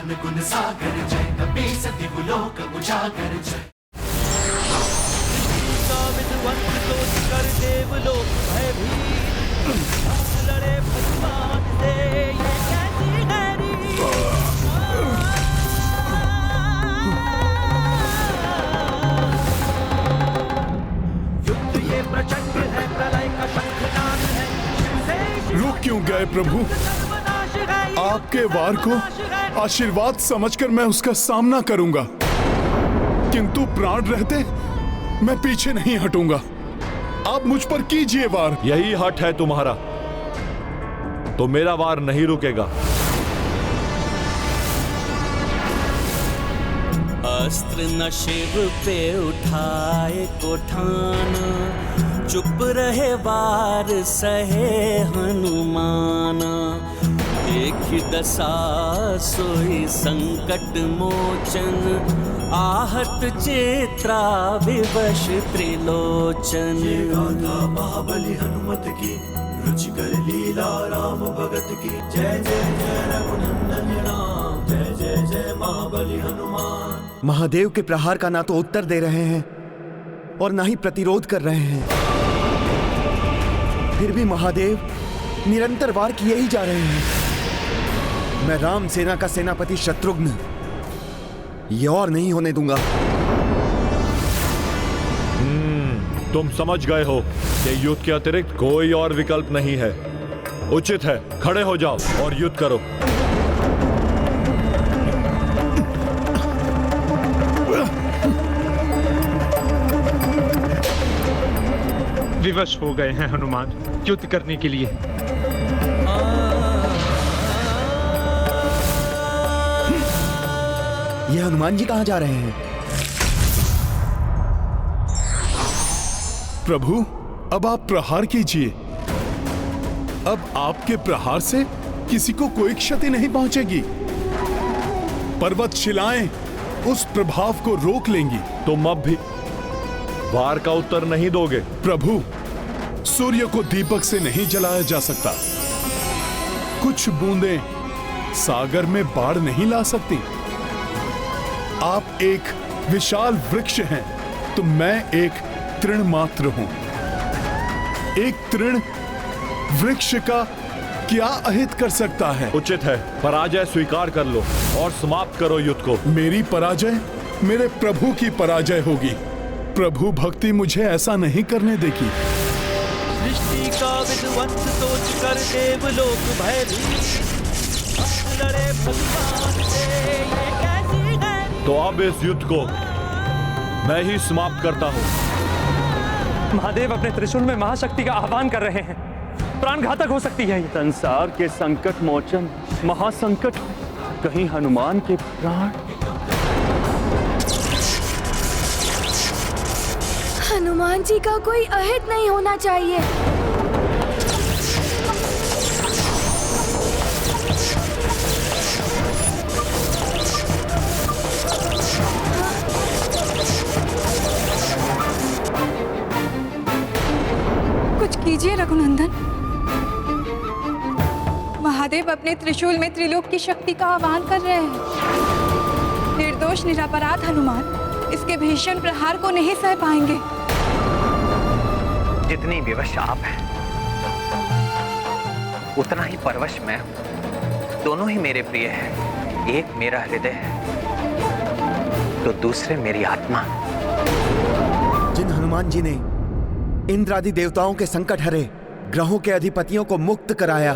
ज्ञान गुण सागर जय, कपि सति लोक उजागर जय। विद्वंस सोच कर देवलोक भयभीत, लड़े भगवान से ये कैसी हैरी। युद्ध ये प्रचंड है, प्रलय का शंखनाद है, शिव से रुक क्यों गए प्रभु? आपके वार को आशीर्वाद समझकर मैं उसका सामना करूंगा, किंतु प्राण रहते मैं पीछे नहीं हटूंगा। आप मुझ पर कीजिए वार। यही हठ है तुम्हारा, तो मेरा वार नहीं रुकेगा। अस्त्र न शिव पे उठाए को ठाना, चुप रहे वार सहे हनुमान। देखि दशा सोई संकट मोचन, आहत चेत्रा विवश त्रिलोचन। गाथा महाबली हनुमत की, रुचिकर लीला राम भगत की। जय जय जय रघुनंदन राम, जय जय जय महाबली हनुमान। महादेव के प्रहार का ना तो उत्तर दे रहे हैं और ना ही प्रतिरोध कर रहे हैं, फिर भी महादेव निरंतर वार किए ही जा रहे हैं। मैं राम सेना का सेनापति शत्रुघ्न ये और नहीं होने दूंगा। तुम समझ गए हो कि युद्ध के अतिरिक्त कोई और विकल्प नहीं है। उचित है, खड़े हो जाओ और युद्ध करो। विवश हो गए हैं हनुमान युद्ध करने के लिए। ये हनुमान जी कहां जा रहे हैं? प्रभु अब आप प्रहार कीजिए। अब आपके प्रहार से किसी को कोई क्षति नहीं पहुंचेगी। पर्वत शिलाएं उस प्रभाव को रोक लेंगी। तुम अब भी वार का उत्तर नहीं दोगे। प्रभु सूर्य को दीपक से नहीं जलाया जा सकता। कुछ बूंदें सागर में बाढ़ नहीं ला सकती। आप एक विशाल वृक्ष हैं तो मैं एक तृण मात्र हूं। एक तृण वृक्ष का क्या अहित कर सकता है? उचित है, पराजय स्वीकार कर लो और समाप्त करो युद्ध को। मेरी पराजय मेरे प्रभु की पराजय होगी। प्रभु भक्ति मुझे ऐसा नहीं करने देगी। सृष्टि का विध्वंस सोच कर देवलोक भयभीत, लड़े भगवान से ये कैसी हैरी। तो अब इस युद्ध को मैं ही समाप्त करता हूं। महादेव अपने त्रिशूल में महाशक्ति का आह्वान कर रहे हैं। प्राणघातक हो सकती है। संसार के संकट मोचन महासंकट, कहीं हनुमान के प्राण। हनुमान जी का कोई अहित नहीं होना चाहिए। कुछ कीजिए रघुनंदन। महादेव अपने त्रिशूल में त्रिलोक की शक्ति का आह्वान कर रहे हैं। निर्दोष निरपराध हनुमान इसके भीषण प्रहार को नहीं सह पाएंगे। जितनी विवश आप हैं, उतना ही परवश मैं हूं। दोनों ही मेरे प्रिय हैं। एक मेरा हृदय है तो दूसरे मेरी आत्मा। जिन हनुमान जी ने इंद्र आदि देवताओं के संकट हरे, ग्रहों के अधिपतियों को मुक्त कराया,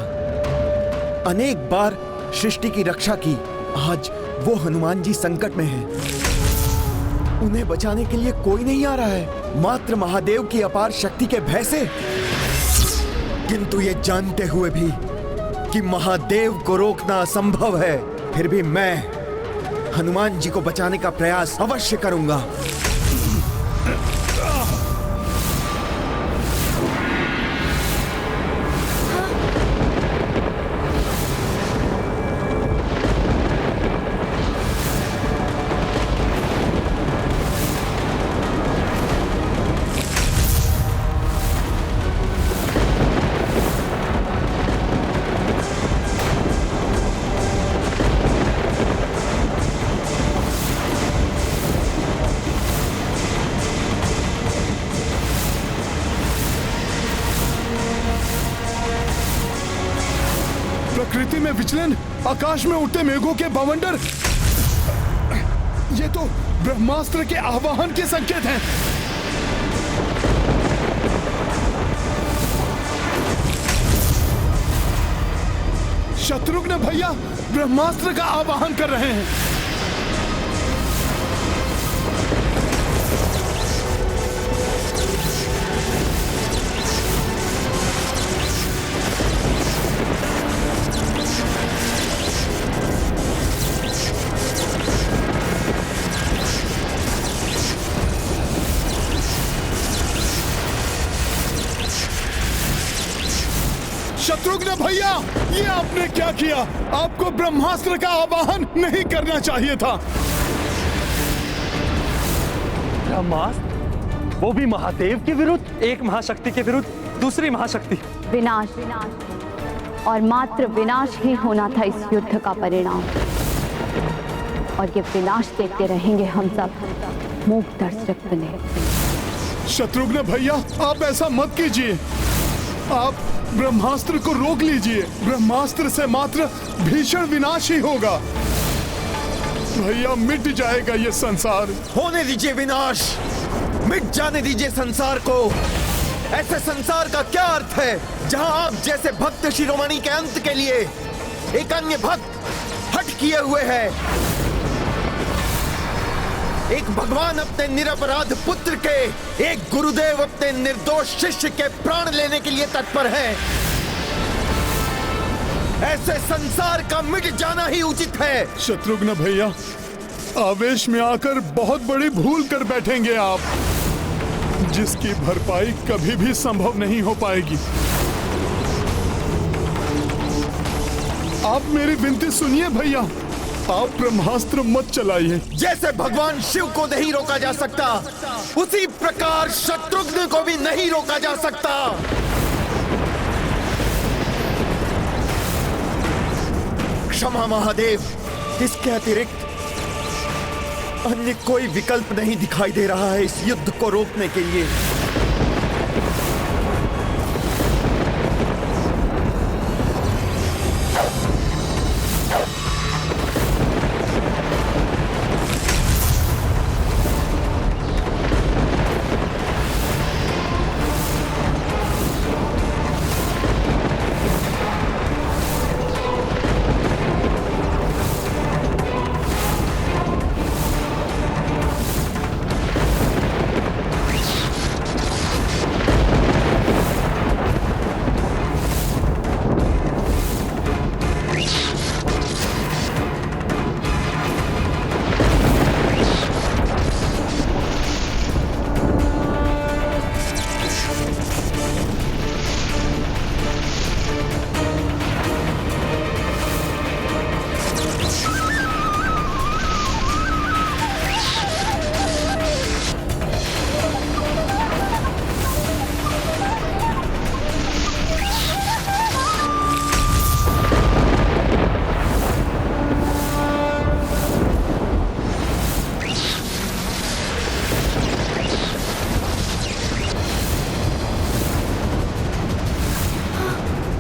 अनेक बार सृष्टि की रक्षा की, आज वो हनुमान जी संकट में हैं। उन्हें बचाने के लिए कोई नहीं आ रहा है, मात्र महादेव की अपार शक्ति के भय से। किंतु ये जानते हुए भी कि महादेव को रोकना असंभव है, फिर भी मैं हनुमान जी को बचाने का प्रयास अवश्य करूंगा। धरती में विचलन, आकाश में उठते मेघों के बवंडर, ये तो ब्रह्मास्त्र के आवाहन के संकेत हैं। शत्रुघ्न भैया ब्रह्मास्त्र का आवाहन कर रहे हैं। शत्रुघ्न भैया, ये आपने क्या किया? आपको ब्रह्मास्त्र का आवाहन नहीं करना चाहिए था। ब्रह्मास्त्र? वो भी महादेव के विरुद्ध? एक महाशक्ति के विरुद्ध दूसरी महाशक्ति। विनाश, और मात्र विनाश ही होना था इस युद्ध का परिणाम। और ये विनाश देखते रहेंगे हम सब मूक दर्शक बने। शत्रुघ्न भैया, आप ऐसा मत कीजिए। आप ब्रह्मास्त्र को रोक लीजिए। ब्रह्मास्त्र से मात्र भीषण विनाश ही होगा। भैया, मिट जाएगा ये संसार। होने दीजिए विनाश, मिट जाने दीजिए संसार को। ऐसे संसार का क्या अर्थ है जहां आप जैसे भक्त शिरोमणि के अंत के लिए एक अन्य भक्त हट किए हुए है। एक भगवान अपने निरपराध पुत्र के, एक गुरुदेव अपने निर्दोष शिष्य के प्राण लेने के लिए तत्पर है। ऐसे संसार का मिट जाना ही उचित है। शत्रुघ्न भैया, आवेश में आकर बहुत बड़ी भूल कर बैठेंगे आप, जिसकी भरपाई कभी भी संभव नहीं हो पाएगी। आप मेरी विनती सुनिए भैया, आप ब्रह्मास्त्र मत चलाइए। जैसे भगवान शिव को नहीं रोका जा सकता, उसी प्रकार शत्रुघ्न को भी नहीं रोका जा सकता। क्षमा महादेव, इसके अतिरिक्त अन्य कोई विकल्प नहीं दिखाई दे रहा है इस युद्ध को रोकने के लिए।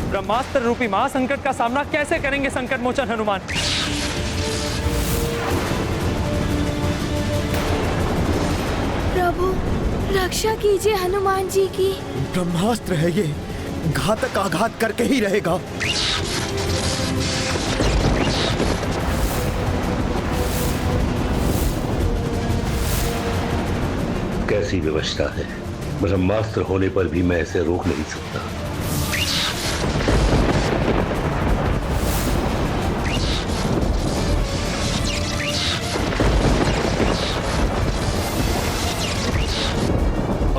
ब्रह्मास्त्र रूपी महासंकट का सामना कैसे करेंगे संकट मोचन हनुमान? प्रभु, रक्षा कीजिए हनुमान जी की। ब्रह्मास्त्र है ये, घातक आघात करके ही रहेगा। कैसी व्यवस्था है? ब्रह्मास्त्र होने पर भी मैं इसे रोक नहीं सकता।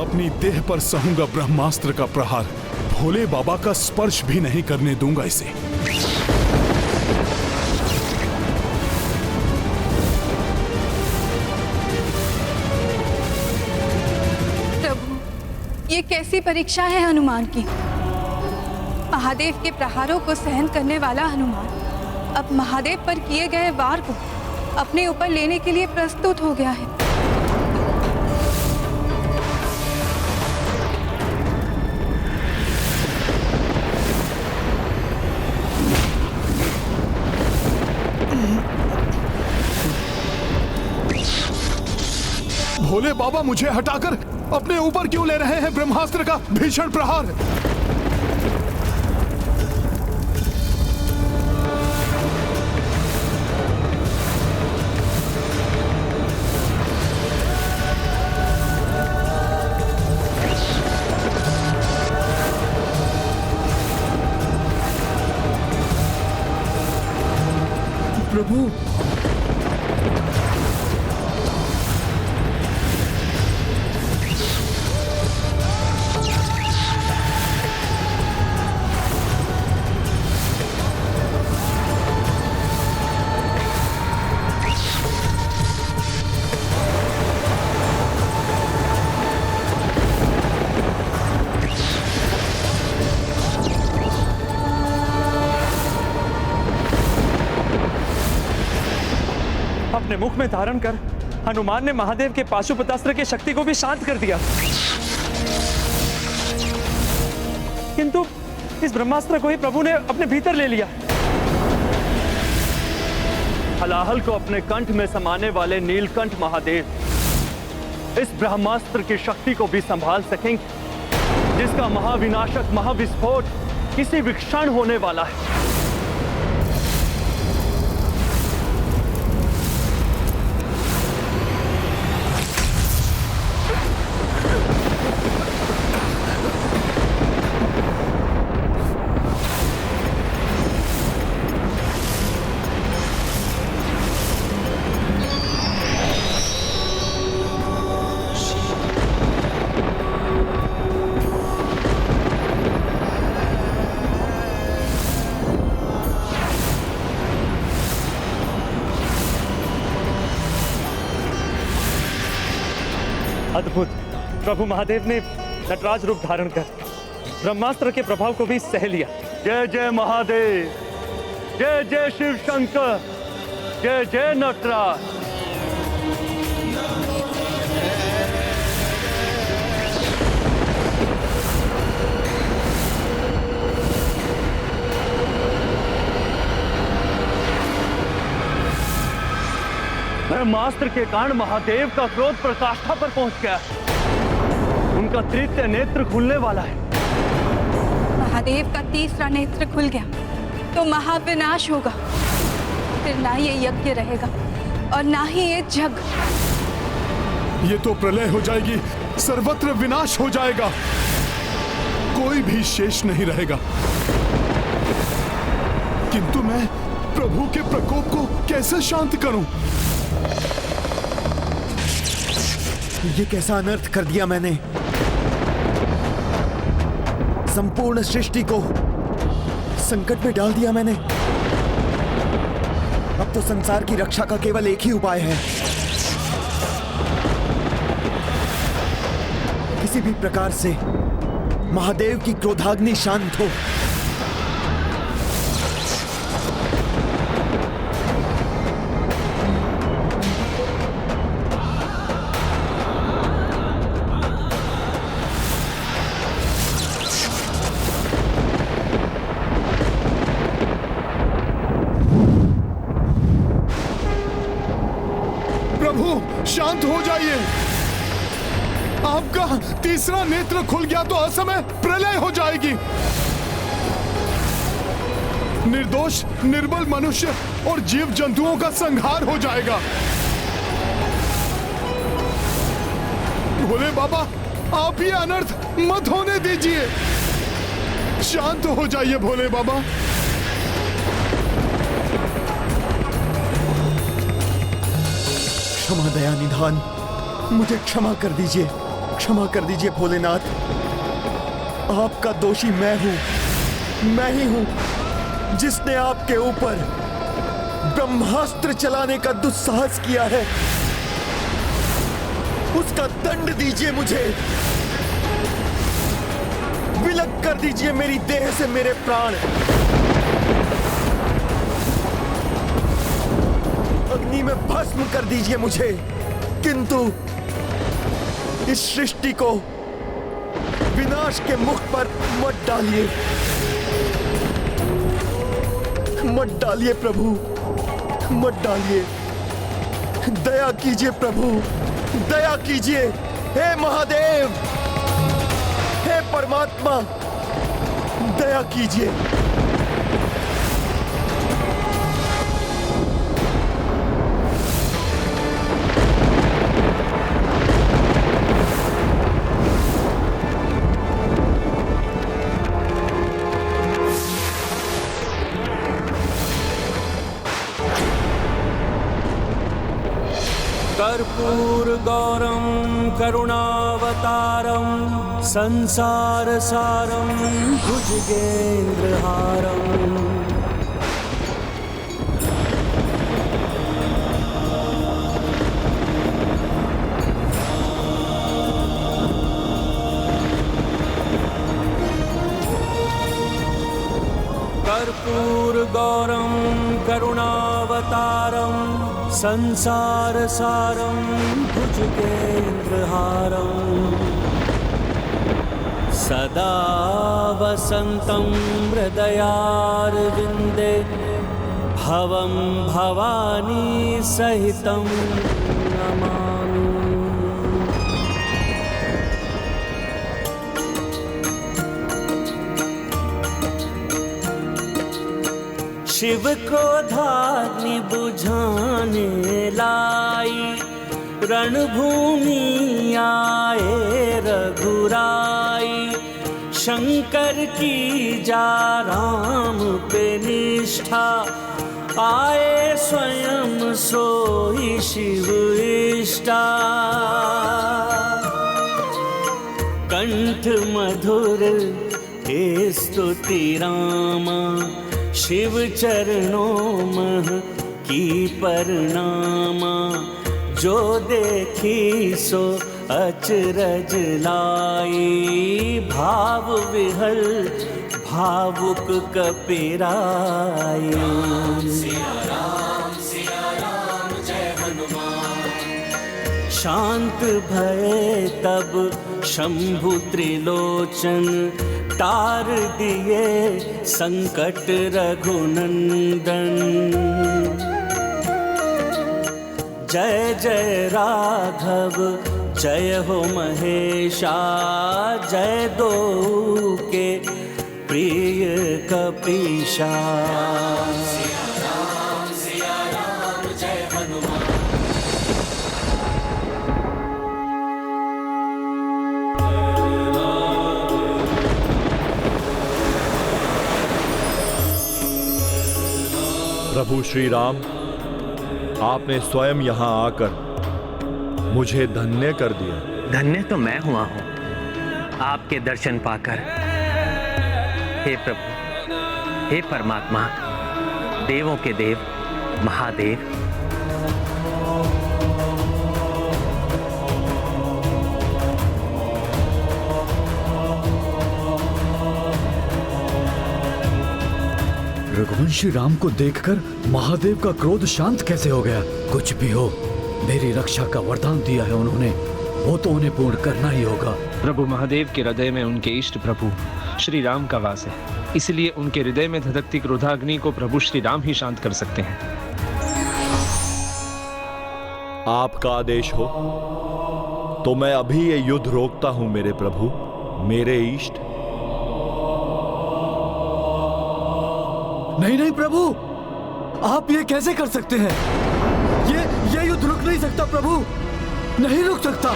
अपनी देह पर सहूंगा ब्रह्मास्त्र का प्रहार। भोले बाबा का स्पर्श भी नहीं करने दूंगा इसे। प्रभु, ये कैसी परीक्षा है हनुमान की? महादेव के प्रहारों को सहन करने वाला हनुमान अब महादेव पर किए गए वार को अपने ऊपर लेने के लिए प्रस्तुत हो गया है। भोले बाबा मुझे हटाकर अपने ऊपर क्यों ले रहे हैं ब्रह्मास्त्र का भीषण प्रहार? प्रभु, अपने मुख में धारण कर हनुमान ने महादेव के पाशुपतास्त्र की शक्ति को भी शांत कर दिया, किंतु इस ब्रह्मास्त्र को ही प्रभु ने अपने भीतर ले लिया। हलाहल को अपने कंठ में समाने वाले नीलकंठ महादेव इस ब्रह्मास्त्र की शक्ति को भी संभाल सकेंगे, जिसका महाविनाशक महाविस्फोट किसी भी क्षण होने वाला है। अद्भुत! प्रभु महादेव ने नटराज रूप धारण कर ब्रह्मास्त्र के प्रभाव को भी सह लिया। जय जय महादेव, जय जय शिव शंकर, जय जय नटराज। ब्रह्मास्त्र के कारण महादेव का क्रोध प्रकाष्ठा पर पहुंच गया। उनका तृतीय नेत्र खुलने वाला है। महादेव का तीसरा नेत्र खुल गया तो महाविनाश होगा। फिर ना ये यज्ञ रहेगा और ना ही ये जग। ये तो प्रलय हो जाएगी, सर्वत्र विनाश हो जाएगा, कोई भी शेष नहीं रहेगा। किंतु मैं प्रभु के प्रकोप को कैसे शांत करूं? ये कैसा अनर्थ कर दिया मैंने। संपूर्ण सृष्टि को संकट में डाल दिया मैंने। अब तो संसार की रक्षा का केवल एक ही उपाय है, किसी भी प्रकार से महादेव की क्रोधाग्नि शांत हो। शांत हो जाइए। आपका तीसरा नेत्र खुल गया तो असमय प्रलय हो जाएगी। निर्दोष निर्बल मनुष्य और जीव जंतुओं का संहार हो जाएगा। भोले बाबा, आप ये अनर्थ मत होने दीजिए। शांत हो जाइए भोले बाबा। क्षमा दया निधान, मुझे क्षमा कर दीजिए, क्षमा कर दीजिए भोलेनाथ। आपका दोषी मैं हूं, मैं ही हूं जिसने आपके ऊपर ब्रह्मास्त्र चलाने का दुस्साहस किया है। उसका दंड दीजिए मुझे, विलग कर दीजिए मेरी देह से मेरे प्राण। अग्नि में भस्म कर दीजिए मुझे, किंतु इस सृष्टि को विनाश के मुख पर मत डालिए, मत डालिए प्रभु, मत डालिए। दया कीजिए प्रभु, दया कीजिए हे महादेव, हे परमात्मा, दया कीजिए। कर्पूरगौरं करुणावतारं संसारसारं भुजगेन्द्रहारम् कर्पूरगौरं करुणावतारं संसारसारं भुजगेन्द्रहारम् सदा वसन्तं हृदयारविन्दे भवं भवानी सहितं नमामि। शिव क्रोधाग्नि बुझाने लाई, रणभूमि आए रघुराई। शंकर की जा राम पे निष्ठा, आए स्वयं सोई शिव इष्टा। कंठ मधुर हे स्तुति रामा, शिव चरणों मह की परनामा। जो देखी सो अचरज लाई, भाव विहल भावुक कपीराई। सिया राम जय हनुमान। शांत भये तब शंभु त्रिलोचन, तार दिए संकट रघुनंदन। जय जय राघव जय हो महेशा, जय दो के प्रिय कपीशा। सिया राम जय हनुमान। प्रभु श्री राम, आपने स्वयं यहाँ आकर मुझे धन्य कर दिया। धन्य तो मैं हुआ हूँ आपके दर्शन पाकर। हे प्रभु, हे परमात्मा, देवों के देव महादेव, रघुवंशी राम को देखकर महादेव का क्रोध शांत कैसे हो गया? कुछ भी हो, मेरी रक्षा का वरदान दिया है उन्होंने, वो तो उन्हें पूर्ण करना ही होगा। प्रभु महादेव के हृदय में उनके इष्ट प्रभु श्री राम का वास है, इसलिए उनके हृदय में धधकती क्रोधाग्नि को प्रभु श्री राम ही शांत कर सकते हैं। आपका आदेश हो तो मैं अभी ये युद्ध रोकता हूं मेरे प्रभु, मेरे इष्ट। नहीं नहीं प्रभु, आप ये कैसे कर सकते हैं? ये युद्ध रुक नहीं सकता प्रभु, नहीं रुक सकता।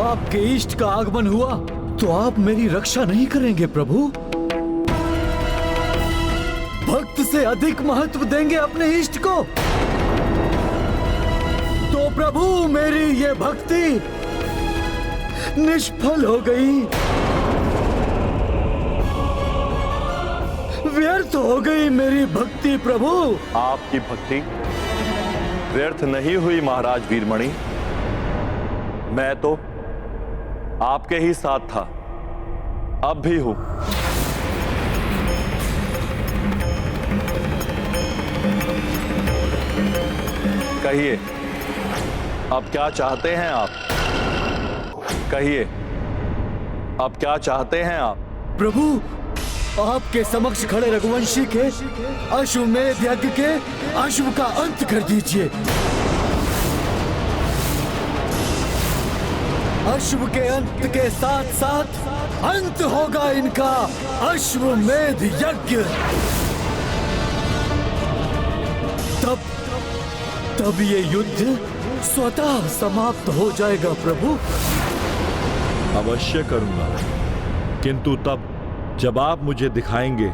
आपके इष्ट का आगमन हुआ तो आप मेरी रक्षा नहीं करेंगे प्रभु? भक्त से अधिक महत्व देंगे अपने इष्ट को? तो प्रभु मेरी ये भक्ति निष्फल हो गई, व्यर्थ हो गई मेरी भक्ति प्रभु। आपकी भक्ति व्यर्थ नहीं हुई महाराज वीरमणि, मैं तो आपके ही साथ था, अब भी हूं। कहिए अब क्या चाहते हैं आप? कहिए अब क्या चाहते हैं आप? प्रभु आपके समक्ष खड़े रघुवंशी के अश्वमेध यज्ञ के अश्व का अंत कर दीजिए। अश्व के अंत के साथ साथ अंत होगा इनका अश्वमेध यज्ञ। तब ये युद्ध स्वतः समाप्त हो जाएगा प्रभु। अवश्य करूंगा, किंतु तब जब आप मुझे दिखाएंगे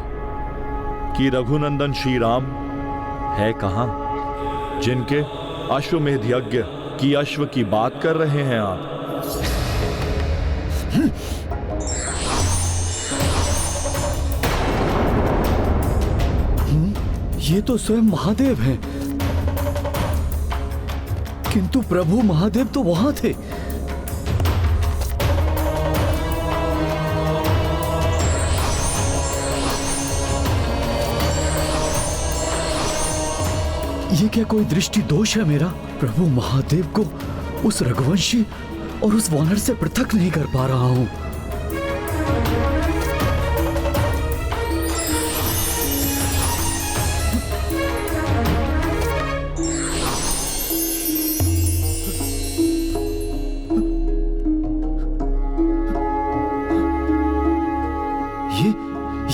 कि रघुनंदन श्री राम है कहां, जिनके अश्वमेध यज्ञ की अश्व की बात कर रहे हैं आप। ये तो स्वयं महादेव हैं, किंतु प्रभु महादेव तो वहां थे। ये क्या कोई दृष्टि दोष है मेरा? प्रभु महादेव को उस रघुवंशी और उस वानर से पृथक नहीं कर पा रहा हूं।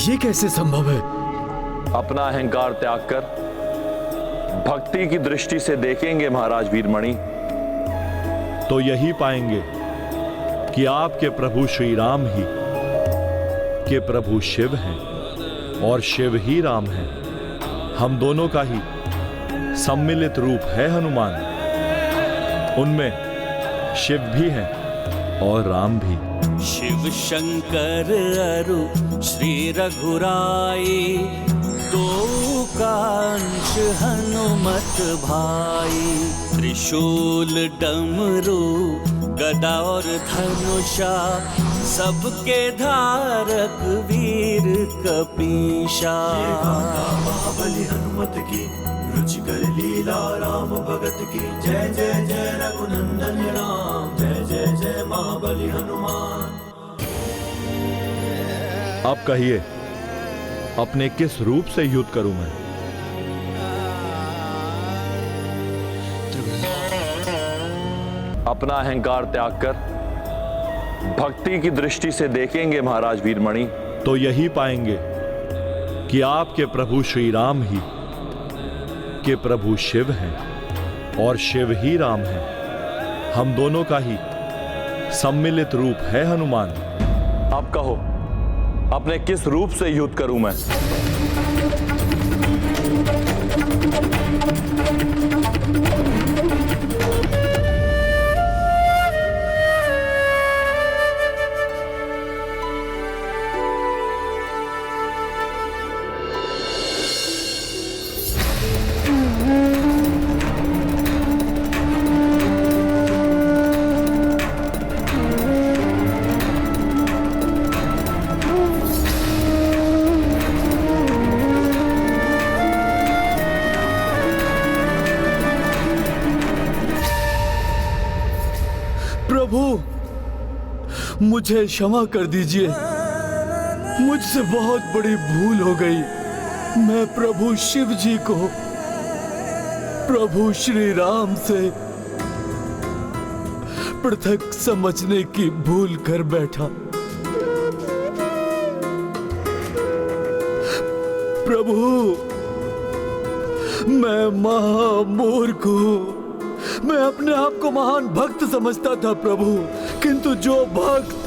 ये कैसे संभव है? अपना अहंकार त्याग कर भक्ति की दृष्टि से देखेंगे महाराज वीरमणि, तो यही पाएंगे कि आपके प्रभु श्री राम ही के प्रभु शिव हैं और शिव ही राम हैं। हम दोनों का ही सम्मिलित रूप है हनुमान। उनमें शिव भी हैं और राम भी। शिव शंकर अरु श्री रघुराई, दो कांश हनुमत भाई। त्रिशूल डमरू गदा और धनुषा, सबके धारक वीर कपीशा। महाबली हनुमत की रुचिकर लीला राम भगत की। जय जय जय रघुनंदन राम, जय जय जय महाबली हनुमान। अब कहिए, अपने किस रूप से युद्ध करूं मैं? अपना अहंकार त्याग कर भक्ति की दृष्टि से देखेंगे महाराज वीरमणि, तो यही पाएंगे कि आपके प्रभु श्री राम ही के प्रभु शिव हैं और शिव ही राम हैं। हम दोनों का ही सम्मिलित रूप है हनुमान। अब कहो, अपने किस रूप से युद्ध करूं मैं? मुझे क्षमा कर दीजिए, मुझसे बहुत बड़ी भूल हो गई। मैं प्रभु शिव जी को प्रभु श्री राम से पृथक समझने की भूल कर बैठा। प्रभु, मैं महामूर्ख हूं। मैं अपने आप को महान भक्त समझता था प्रभु, किंतु जो भक्त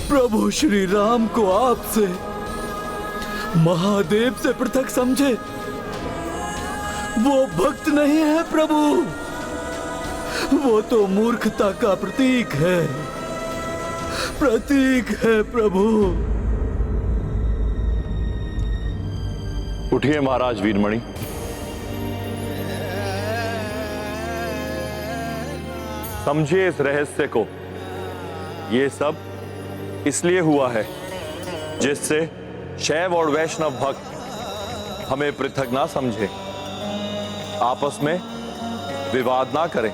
प्रभु श्री राम को आपसे महादेव से पृथक समझे, वो भक्त नहीं है प्रभु, वो तो मूर्खता का प्रतीक है प्रभु। उठिए महाराज वीरमणि, समझिए इस रहस्य को। ये सब इसलिए हुआ है जिससे शैव और वैष्णव भक्त हमें पृथक ना समझे, आपस में विवाद ना करें।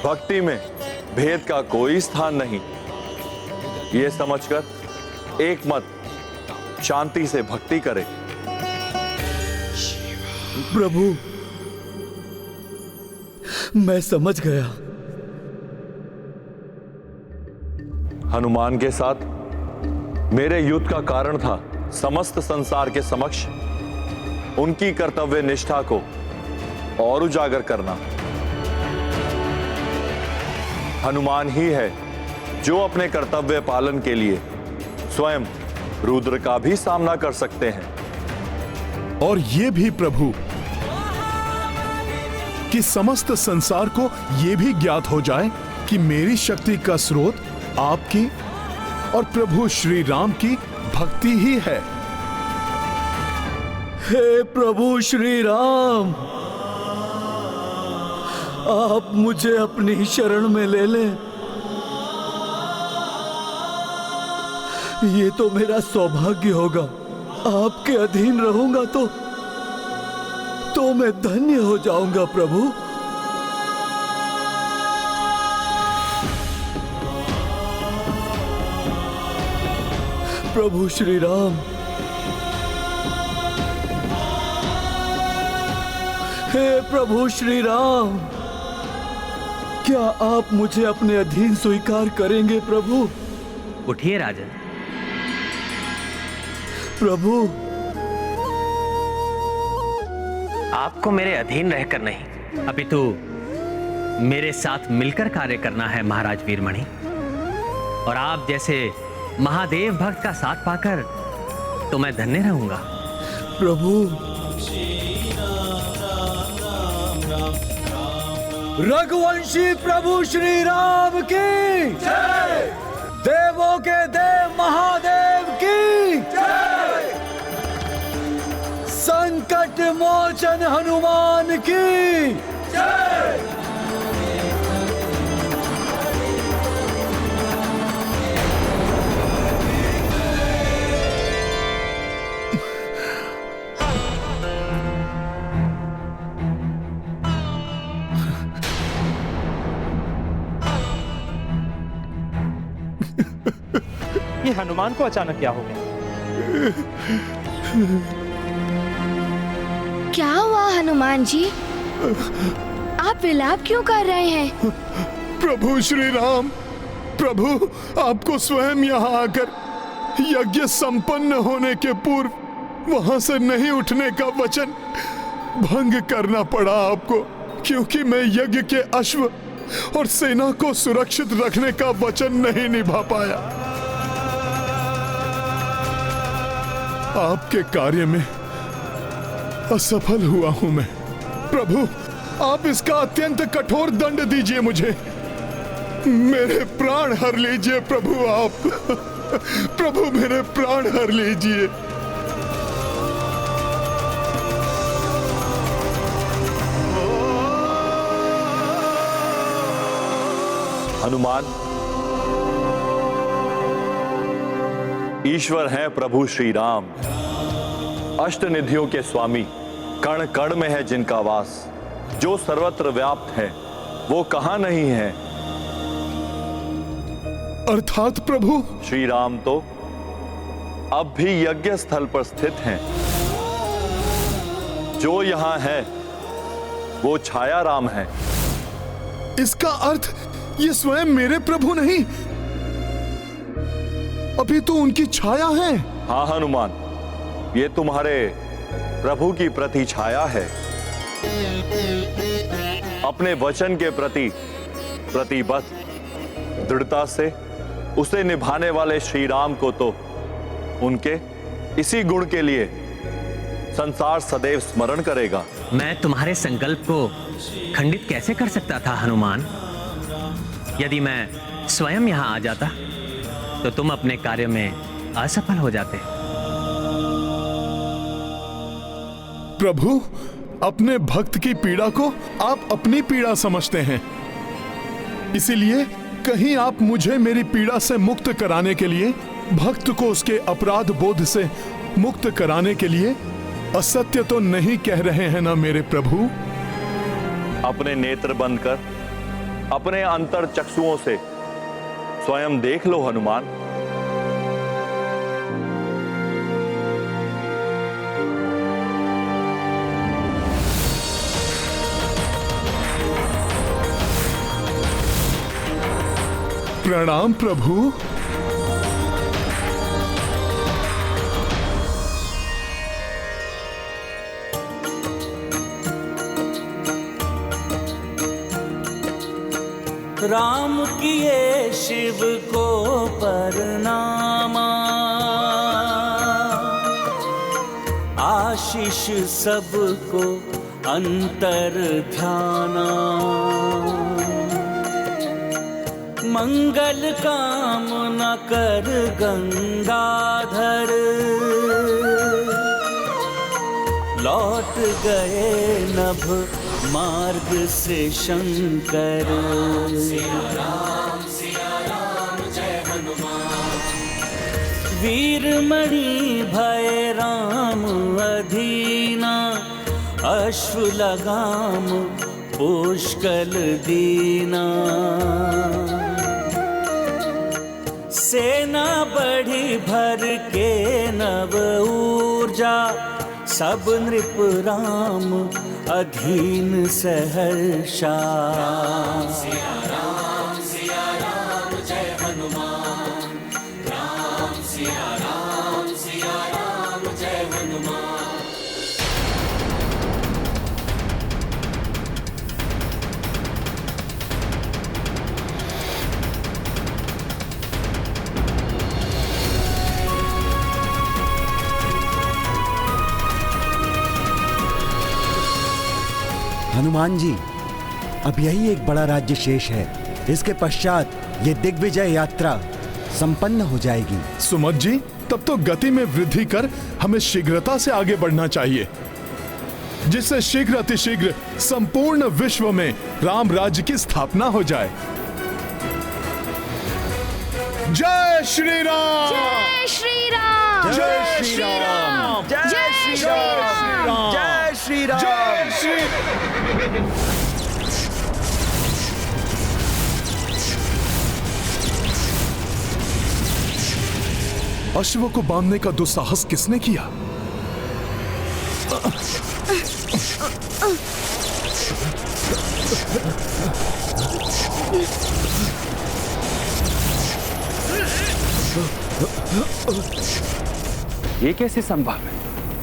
भक्ति में भेद का कोई स्थान नहीं, ये समझकर एक मत शांति से भक्ति करें। प्रभु, मैं समझ गया। हनुमान के साथ मेरे युद्ध का कारण था समस्त संसार के समक्ष उनकी कर्तव्य निष्ठा को और उजागर करना। हनुमान ही है जो अपने कर्तव्य पालन के लिए स्वयं रुद्र का भी सामना कर सकते हैं। और ये भी प्रभु कि समस्त संसार को ये भी ज्ञात हो जाए कि मेरी शक्ति का स्रोत आपकी और प्रभु श्री राम की भक्ति ही है। हे प्रभु श्री राम, आप मुझे अपनी शरण में ले लें। ये तो मेरा सौभाग्य होगा। आपके अधीन रहूंगा तो मैं धन्य हो जाऊंगा प्रभु। प्रभु श्री राम, हे प्रभु श्री राम, क्या आप मुझे अपने अधीन स्वीकार करेंगे प्रभु? उठिए राजन। प्रभु, आपको मेरे अधीन रहकर नहीं, अपितु मेरे साथ मिलकर कार्य करना है महाराज वीरमणि। और आप जैसे महादेव भक्त का साथ पाकर तो मैं धन्य रहूंगा। प्रभु, रघुवंशी प्रभु श्री राम की जय, देवों के देव महादेव की जय, संकट मोचन हनुमान की जय। ये हनुमान को अचानक क्या हो गया? क्या हुआ हनुमान जी? आप विलाप क्यों कर रहे हैं? प्रभु श्री राम, प्रभु आपको स्वयं यहाँ आकर यज्ञ संपन्न होने के पूर्व वहां से नहीं उठने का वचन भंग करना पड़ा आपको, क्योंकि मैं यज्ञ के अश्व और सेना को सुरक्षित रखने का वचन नहीं निभा पाया। आपके कार्य में असफल हुआ हूं मैं। प्रभु, आप इसका अत्यंत कठोर दंड दीजिए मुझे। मेरे प्राण हर लीजिए प्रभु आप। प्रभु मेरे प्राण हर लीजिए। हनुमान, ईश्वर हैं प्रभु श्री राम, अष्टनिधियों के स्वामी, कण कण में है जिनका वास, जो सर्वत्र व्याप्त है वो कहां नहीं है। अर्थात प्रभु श्री राम तो अब भी यज्ञ स्थल पर स्थित हैं। जो यहां है वो छाया राम है। इसका अर्थ ये स्वयं मेरे प्रभु नहीं, अभी तो उनकी छाया है। हाँ हनुमान, ये तुम्हारे प्रभु की प्रति छाया है। अपने वचन के प्रति प्रतिबद्ध दृढ़ता से उसे निभाने वाले श्री राम को तो उनके इसी गुण के लिए संसार सदैव स्मरण करेगा। मैं तुम्हारे संकल्प को खंडित कैसे कर सकता था हनुमान? यदि मैं स्वयं यहां आ जाता तो तुम अपने कार्य में असफल हो जाते। प्रभु, अपने भक्त की पीड़ा को आप अपनी पीड़ा समझते हैं, इसीलिए कहीं आप मुझे मेरी पीड़ा से मुक्त कराने के लिए, भक्त को उसके अपराध बोध से मुक्त कराने के लिए असत्य तो नहीं कह रहे हैं ना मेरे प्रभु? अपने नेत्र बंद कर अपने अंतर चक्षुओं से स्वयं देख लो हनुमान। प्रणाम प्रभु। राम किए शिव को परनामा, आशीष सबको अंतर ध्याना। मंगल कामना कर गंगाधर, लौट गए नभ मार्ग से शंकर। सिया राम जय हनुमान। वीरमणि भय राम अधीना, अश्व लगाम पुष्कल दीना। सेना बढ़ी भर के नव ऊर्जा, सब नृप राम अधीन सहर्षा। सिया राम जय हनुमान। राम सिया राम जय हनुमान। हनुमान जी, अब यही एक बड़ा राज्य शेष है। इसके पश्चात ये दिग्विजय यात्रा संपन्न हो जाएगी। सुमत जी, तब तो गति में वृद्धि कर हमें शीघ्रता से आगे बढ़ना चाहिए, जिससे शीघ्र अतिशीघ्र संपूर्ण विश्व में राम राज्य की स्थापना हो जाए। जय श्री राम। जय श्री राम। जय श्री राम। जय श्री राम। जय श्री राम। जय श्री। अश्व को बांधने का दुस्साहस किसने किया? ये कैसे संभव है?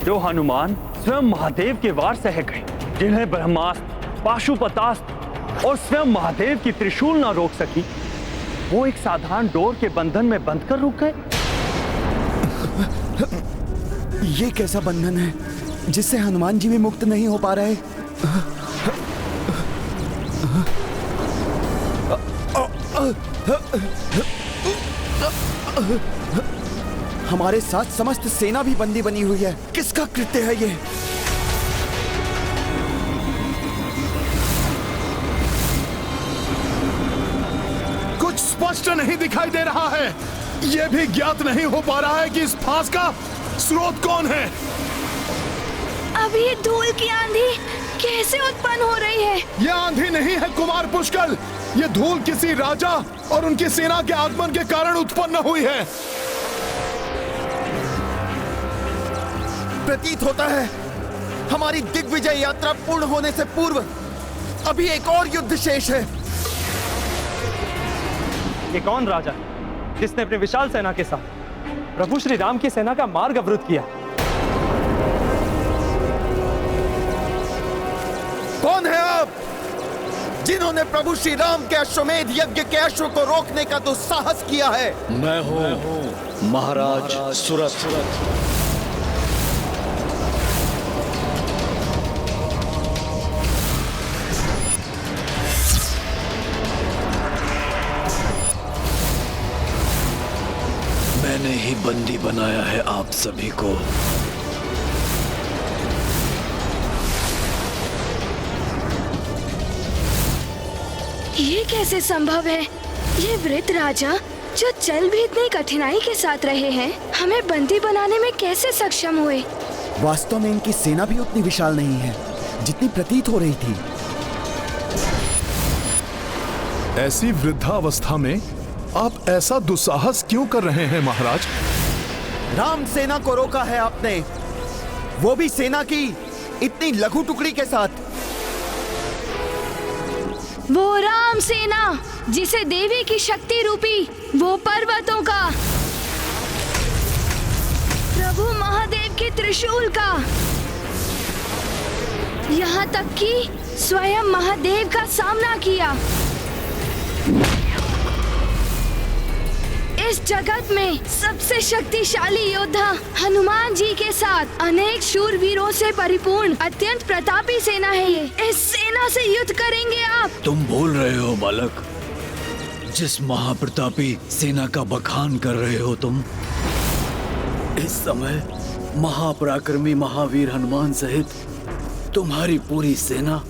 जो हनुमान स्वयं महादेव के वार सह गए, जिन्हें ब्रह्मास्त्र, पाशुपतास्त्र और स्वयं महादेव की त्रिशूल ना रोक सकी, वो एक साधारण डोर के बंधन में बंध कर रुक गए। ये कैसा बंधन है जिससे हनुमान जी भी मुक्त नहीं हो पा रहे? हमारे साथ समस्त सेना भी बंदी बनी हुई है। किसका कृत्य है ये? कुछ स्पष्ट नहीं दिखाई दे रहा है। यह भी ज्ञात नहीं हो पा रहा है कि इस फांस का स्रोत कौन है। अब ये धूल की आंधी कैसे उत्पन्न हो रही है? यह आंधी नहीं है कुमार पुष्कल, ये धूल किसी राजा और उनकी सेना के आगमन के कारण उत्पन्न हुई है। प्रतीत होता है हमारी दिग्विजय यात्रा पूर्ण होने से पूर्व अभी एक और युद्ध शेष है। ये कौन राजा है जिसने अपने विशाल सेना के साथ प्रभु श्री राम की सेना का मार्ग अवरुद्ध किया? कौन है आप जिन्होंने प्रभु श्री राम के अश्वमेध यज्ञ के अश्व को रोकने का दुस्साहस किया है? मैं हूँ महाराज सुरथ। मैंने ही बंदी बनाया है आप सभी को। ये कैसे संभव है? ये वृद्ध राजा जो चल भी इतनी कठिनाई के साथ रहे हैं, हमें बंदी बनाने में कैसे सक्षम हुए? वास्तव में इनकी सेना भी उतनी विशाल नहीं है जितनी प्रतीत हो रही थी। ऐसी वृद्धावस्था में आप ऐसा दुस्साहस क्यों कर रहे हैं महाराज? राम सेना को रोका है आपने, वो भी सेना की इतनी लघु टुकड़ी के साथ। वो राम सेना जिसे देवी की शक्ति रूपी वो पर्वतों का, प्रभु महादेव के त्रिशूल का, यहाँ तक कि स्वयं महादेव का सामना किया। इस जगत में सबसे शक्तिशाली योद्धा हनुमान जी के साथ अनेक शूरवीरों से परिपूर्ण अत्यंत प्रतापी सेना है ये। इस सेना से युद्ध करेंगे आप? तुम बोल रहे हो बालक, जिस महाप्रतापी सेना का बखान कर रहे हो तुम, इस समय महापराक्रमी महावीर हनुमान सहित तुम्हारी पूरी सेना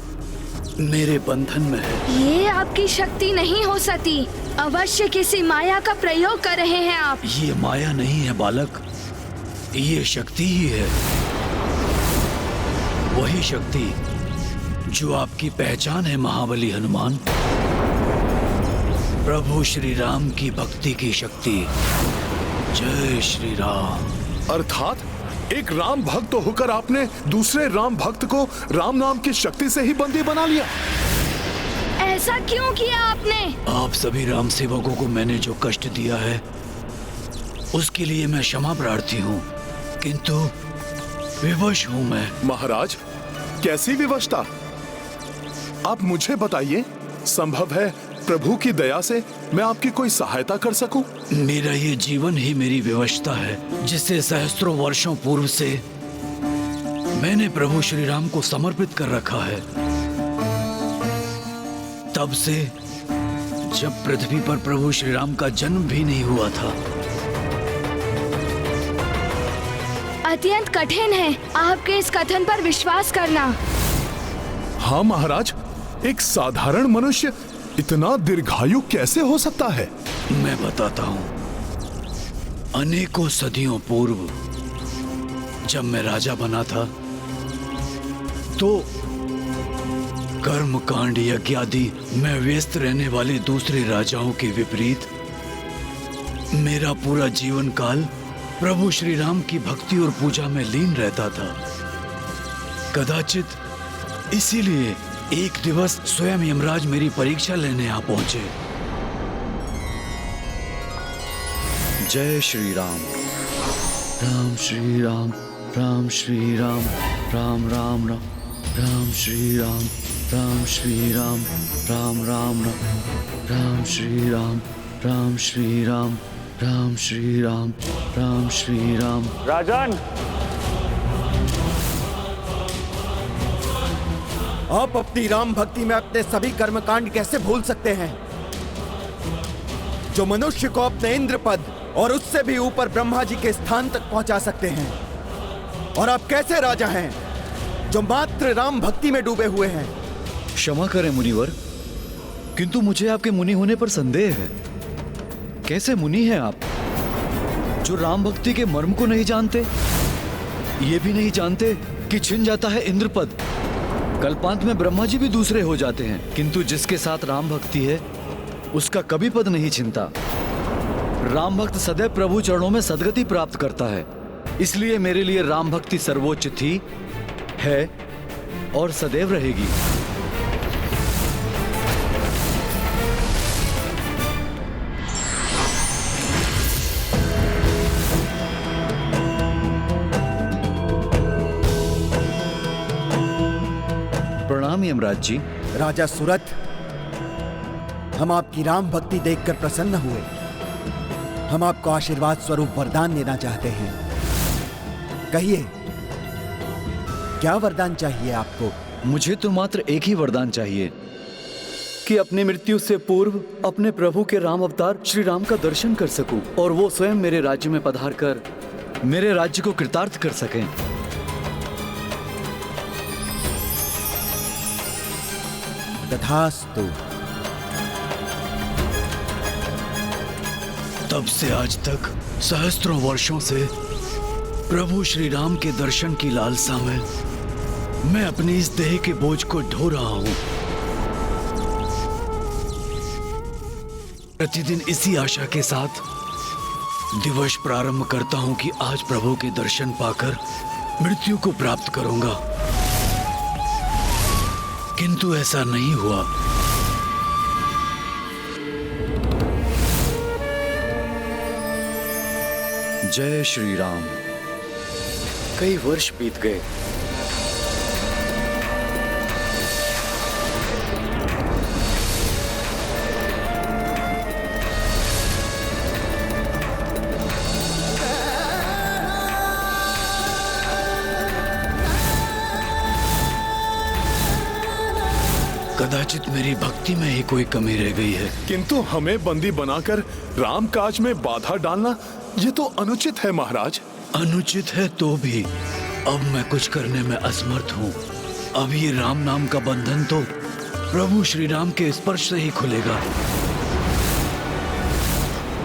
मेरे बंधन में है। ये आपकी शक्ति नहीं हो सकती, अवश्य किसी माया का प्रयोग कर रहे हैं आप। ये माया नहीं है बालक, ये शक्ति ही है। वही शक्ति जो आपकी पहचान है महाबली हनुमान, प्रभु श्री राम की भक्ति की शक्ति। जय श्री राम। अर्थात एक राम भक्त होकर आपने दूसरे राम भक्त को राम नाम की शक्ति से ही बंदी बना लिया। ऐसा क्यों किया आपने? आप सभी राम सेवकों को मैंने जो कष्ट दिया है उसके लिए मैं क्षमा प्रार्थी हूँ, किंतु विवश हूँ मैं। महाराज, कैसी विवशता? आप मुझे बताइए, संभव है प्रभु की दया से मैं आपकी कोई सहायता कर सकूं? मेरा ये जीवन ही मेरी विवशता है, जिसे सहस्त्रों वर्षों पूर्व से मैंने प्रभु श्री राम को समर्पित कर रखा है। तब से जब पृथ्वी पर प्रभु श्री राम का जन्म भी नहीं हुआ था। अत्यंत कठिन है आपके इस कथन पर विश्वास करना। हाँ महाराज, एक साधारण मनुष्य इतना दीर्घायु कैसे हो सकता है? मैं बताता हूँ। अनेकों सदियों पूर्व जब मैं राजा बना था तो कर्म कांड यज्ञ आदि में व्यस्त रहने वाले दूसरे राजाओं के विपरीत मेरा पूरा जीवन काल प्रभु श्री राम की भक्ति और पूजा में लीन रहता था। कदाचित इसीलिए एक दिवस स्वयं यमराज मेरी परीक्षा लेने आ पहुंचे। जय श्री राम। राम श्री राम, राम श्री राम, राम राम राम, राम श्री राम, राम श्री राम, राम राम राम, राम श्री राम, राम श्री राम, राम श्री राम, राम श्री राम। राजन, आप अपनी राम भक्ति में अपने सभी कर्मकांड कैसे भूल सकते हैं, जो मनुष्य को अपने इंद्र पद और उससे भी ऊपर ब्रह्मा जी के स्थान तक पहुंचा सकते हैं? और आप कैसे राजा हैं जो मात्र राम भक्ति में डूबे हुए हैं? क्षमा करें मुनिवर, किंतु मुझे आपके मुनि होने पर संदेह है। कैसे मुनि हैं आप जो राम भक्ति के मर्म को नहीं जानते? ये भी नहीं जानते कि छिन जाता है इंद्र पद, कल्पांत में ब्रह्मा जी भी दूसरे हो जाते हैं, किंतु जिसके साथ राम भक्ति है उसका कभी पद नहीं छिनता। राम भक्त सदैव प्रभु चरणों में सदगति प्राप्त करता है। इसलिए मेरे लिए राम भक्ति सर्वोच्च थी, है और सदैव रहेगी। प्रणाम यमराज जी। राजा सुरथ, हम आपकी राम भक्ति देखकर प्रसन्न हुए। हम आपको आशीर्वाद स्वरूप वरदान देना चाहते हैं। कहिए, क्या वरदान चाहिए आपको? मुझे तो मात्र एक ही वरदान चाहिए कि अपनी मृत्यु से पूर्व अपने प्रभु के राम अवतार श्री राम का दर्शन कर सकूं और वो स्वयं मेरे राज्य में पधार कर मेरे राज्य को कृतार्थ कर सकें। तथास्तु। तब से आज तक सहस्त्रों वर्षों से प्रभु श्री राम के दर्शन की लालसा में मैं अपनी इस देह के बोझ को ढो रहा हूं। प्रतिदिन इसी आशा के साथ दिवस प्रारंभ करता हूं कि आज प्रभु के दर्शन पाकर मृत्यु को प्राप्त करूंगा, किंतु ऐसा नहीं हुआ। जय श्री राम। कई वर्ष बीत गए। कदाचित मेरी भक्ति में ही कोई कमी रह गई है। किंतु हमें बंदी बनाकर राम काज में बाधा डालना ये तो अनुचित है महाराज। अनुचित है तो भी अब मैं कुछ करने में असमर्थ हूँ। अब ये राम नाम का बंधन तो प्रभु श्री राम के स्पर्श से ही खुलेगा।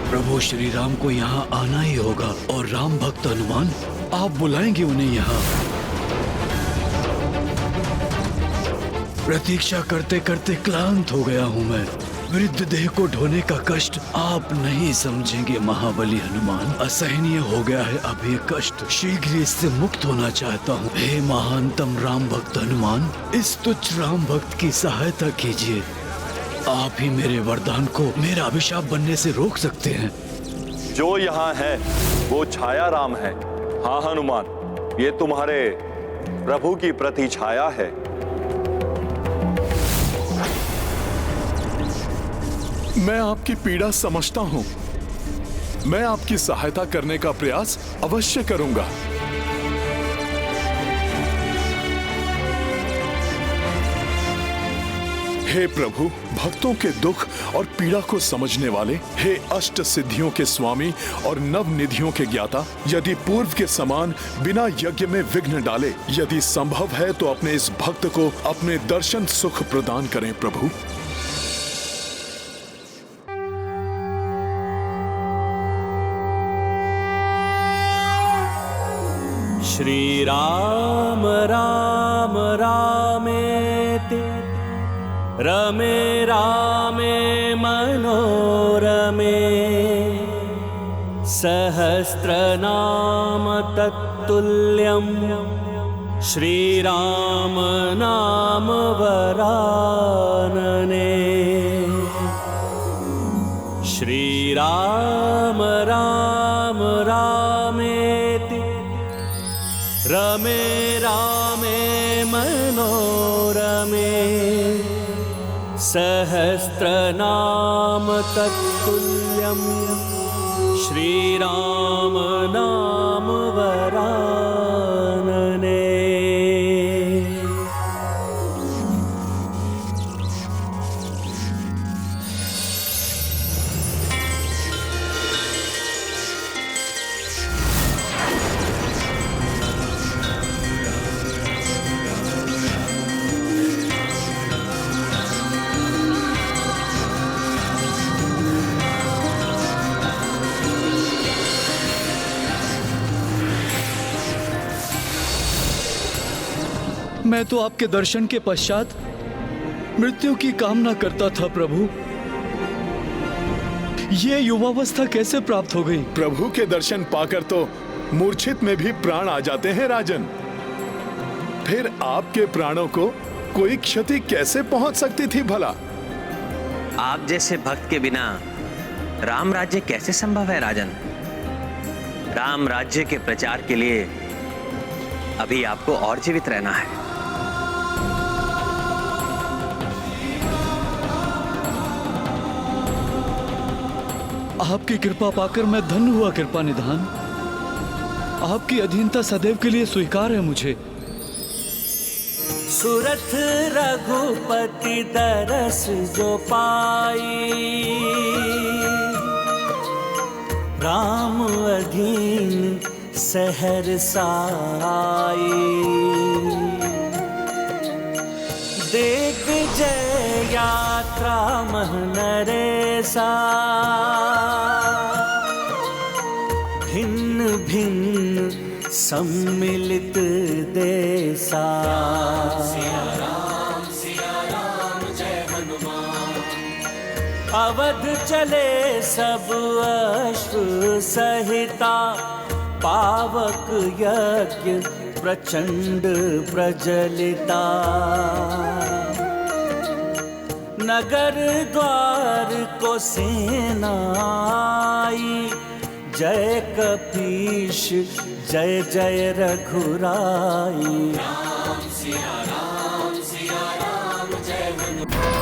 प्रभु श्री राम को यहाँ आना ही होगा और राम भक्त हनुमान आप बुलाएंगे उन्हें यहाँ। प्रतीक्षा करते करते क्लांत हो गया हूँ मैं। वृद्ध देह को ढोने का कष्ट आप नहीं समझेंगे महाबली हनुमान। असहनीय हो गया है अब ये कष्ट। शीघ्र इससे मुक्त होना चाहता हूँ। हे महानतम राम भक्त हनुमान, इस तुच्छ राम भक्त की सहायता कीजिए। आप ही मेरे वरदान को मेरा अभिशाप बनने से रोक सकते हैं। जो यहाँ है वो छाया राम है। हाँ हनुमान, ये तुम्हारे प्रभु की प्रति छाया है। मैं आपकी पीड़ा समझता हूं। मैं आपकी सहायता करने का प्रयास अवश्य करूंगा। हे प्रभु, भक्तों के दुख और पीड़ा को समझने वाले, हे अष्ट सिद्धियों के स्वामी और नव निधियों के ज्ञाता, यदि पूर्व के समान बिना यज्ञ में विघ्न डाले, यदि संभव है तो अपने इस भक्त को अपने दर्शन सुख प्रदान करें प्रभु। श्री राम राम रामेति रमे रामे मनोरमे सहस्रनाम तत्तुल्यं श्री राम नाम वरानने। श्री राम राम रामेति रमे रामे मनोरमे सहस्रनाम तत्तुल्यं श्री राम नाम वरानने। मैं तो आपके दर्शन के पश्चात मृत्यु की कामना करता था प्रभु। ये युवावस्था कैसे प्राप्त हो गई? प्रभु के दर्शन पाकर तो मूर्छित में भी प्राण आ जाते हैं राजन। फिर आपके प्राणों को कोई क्षति कैसे पहुंच सकती थी भला? आप जैसे भक्त के बिना राम राज्य कैसे संभव है राजन? राम राज्य के प्रचार के लिए अभी आपको और जीवित रहना है। आपकी कृपा पाकर मैं धन्य हुआ कृपा निधान। आपकी अधीनता सदैव के लिए स्वीकार है मुझे। सुरथ रघुपति दरस जो पाई राम अधीन सहरसा आई। देख जय यात्रा मह नरेसा भिन्न भिन्न सम्मिलित देसा। सिया राम जय हनुमान। अवध चले सब अश्व सहिता पावक यज्ञ प्रचंड प्रजलिता। नगर द्वार को सेना आई जय कपीश जय जय रघुराई। राम सिया राम जय हनुमान।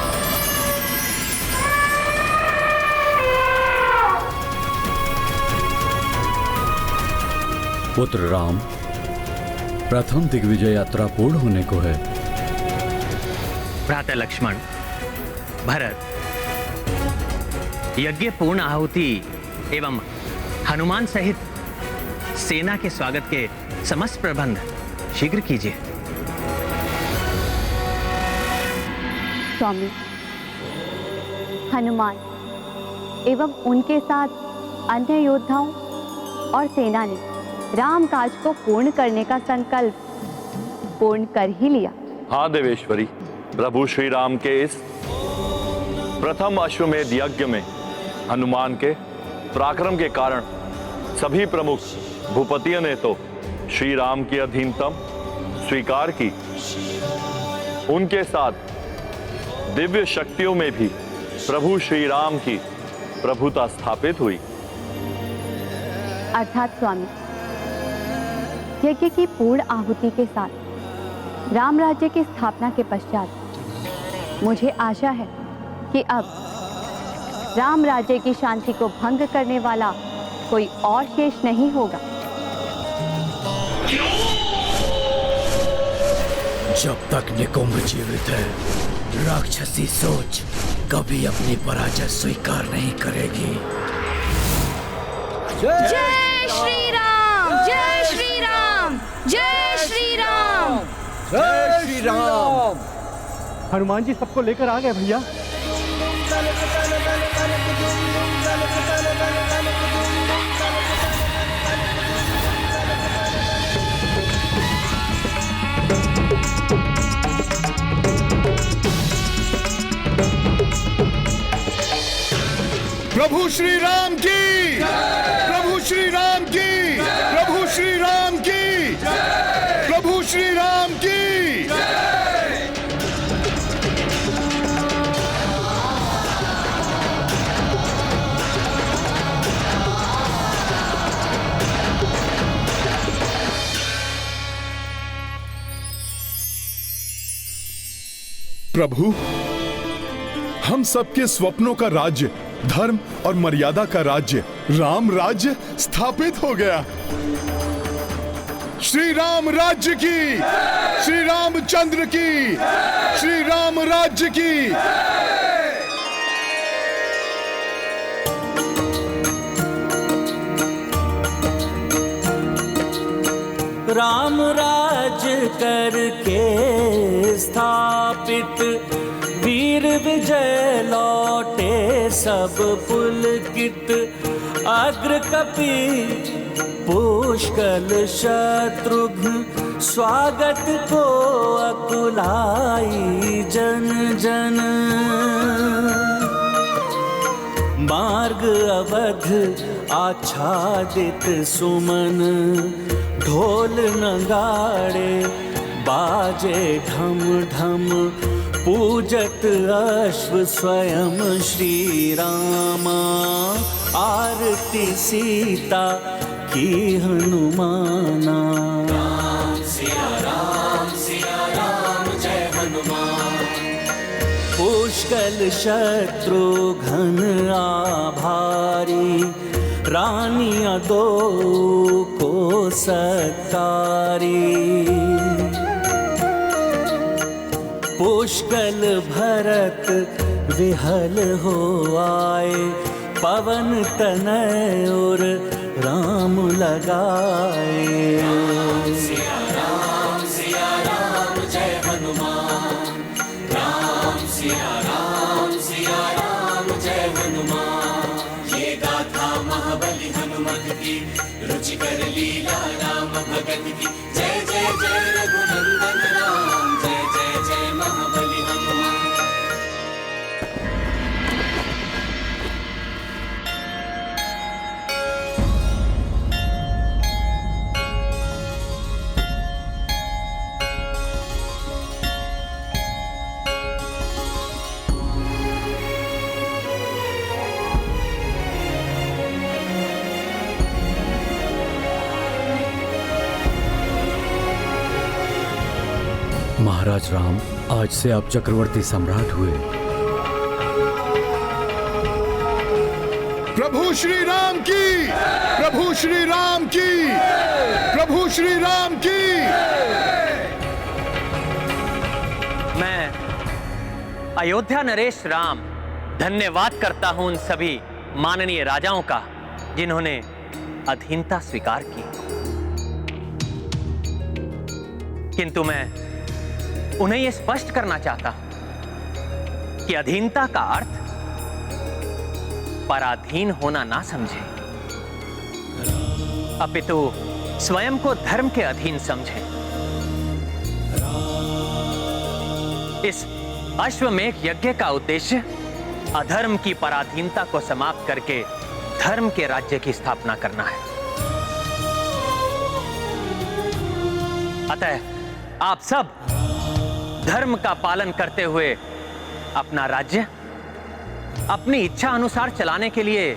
पुत्र राम, प्रथम दिग्विजय यात्रा पूर्ण होने को है। भ्राता लक्ष्मण, भरत, यज्ञ पूर्ण आहुति एवं हनुमान सहित सेना के स्वागत के समस्त प्रबंध शीघ्र कीजिए। स्वामी, हनुमान एवं उनके साथ अन्य योद्धाओं और सेना ने राम काज को पूर्ण करने का संकल्प पूर्ण कर ही लिया। हाँ देवेश्वरी, प्रभु श्री राम के इस प्रथम अश्वमेध यज्ञ में हनुमान के पराक्रम के कारण सभी प्रमुख भूपतियों ने तो श्री राम की अधीनतम स्वीकार की। उनके साथ दिव्य शक्तियों में भी प्रभु श्री राम की प्रभुता स्थापित हुई। अर्थात स्वामी, यज्ञ की पूर्ण आहुति के साथ राम राज्य की स्थापना के पश्चात मुझे आशा है कि अब राम राज्य की शांति को भंग करने वाला कोई और शेष नहीं होगा। जब तक निकुंभ जीवित है, राक्षसी सोच कभी अपनी पराजय स्वीकार नहीं करेगी। जय श्री राम, जय श्री राम, जय श्री राम, जय श्री राम। हनुमान जी सबको लेकर आ गए भैया। प्रभु श्री राम की, प्रभु श्री राम की, प्रभु श्री राम की, प्रभु श्री राम की। प्रभु, हम सबके स्वप्नों का राज्य, धर्म और मर्यादा का राज्य, राम राज्य स्थापित हो गया। श्री राम राज्य की, श्री रामचंद्र की, श्री राम राज्य की। राम राज्य करके स्थापित, वीर विजय लौटे सब पुलकित। अग्र कपि पुष्कल शत्रुघ्न, स्वागत को अकुलाई जन जन। मार्ग अवध आच्छादित सुमन, ढोल नगाड़े बाजे ढम ढम। पूजत अश्व स्वयं श्री रामा, आरती सीता की हनुमाना। राम सिया राम जय हनुमान। पुष्कल शत्रुघ्न आभारी, रानियां दो को सत्कारी। पुष्कल भरत विहल हो आए, पवन तनय और राम लगाए। राम सिया राम जय हनुमान। राम सिया राम जय हनुमान। ये गाथा महाबली हनुमत की, रुचिकर लीला राम भगत की। जय जय जय रघुनंदन राम, जय जय जय महाबली हनुमान। महाराज राम, आज से आप चक्रवर्ती सम्राट हुए। प्रभु श्री राम की, प्रभु श्री राम की, प्रभु श्री राम की। मैं अयोध्या नरेश राम धन्यवाद करता हूं उन सभी माननीय राजाओं का जिन्होंने अधीनता स्वीकार की, किंतु मैं उन्हें यह स्पष्ट करना चाहता हूं कि अधीनता का अर्थ पराधीन होना ना समझे, अपितु स्वयं को धर्म के अधीन समझे। इस अश्वमेध यज्ञ का उद्देश्य अधर्म की पराधीनता को समाप्त करके धर्म के राज्य की स्थापना करना है। अतः आप सब धर्म का पालन करते हुए अपना राज्य अपनी इच्छा अनुसार चलाने के लिए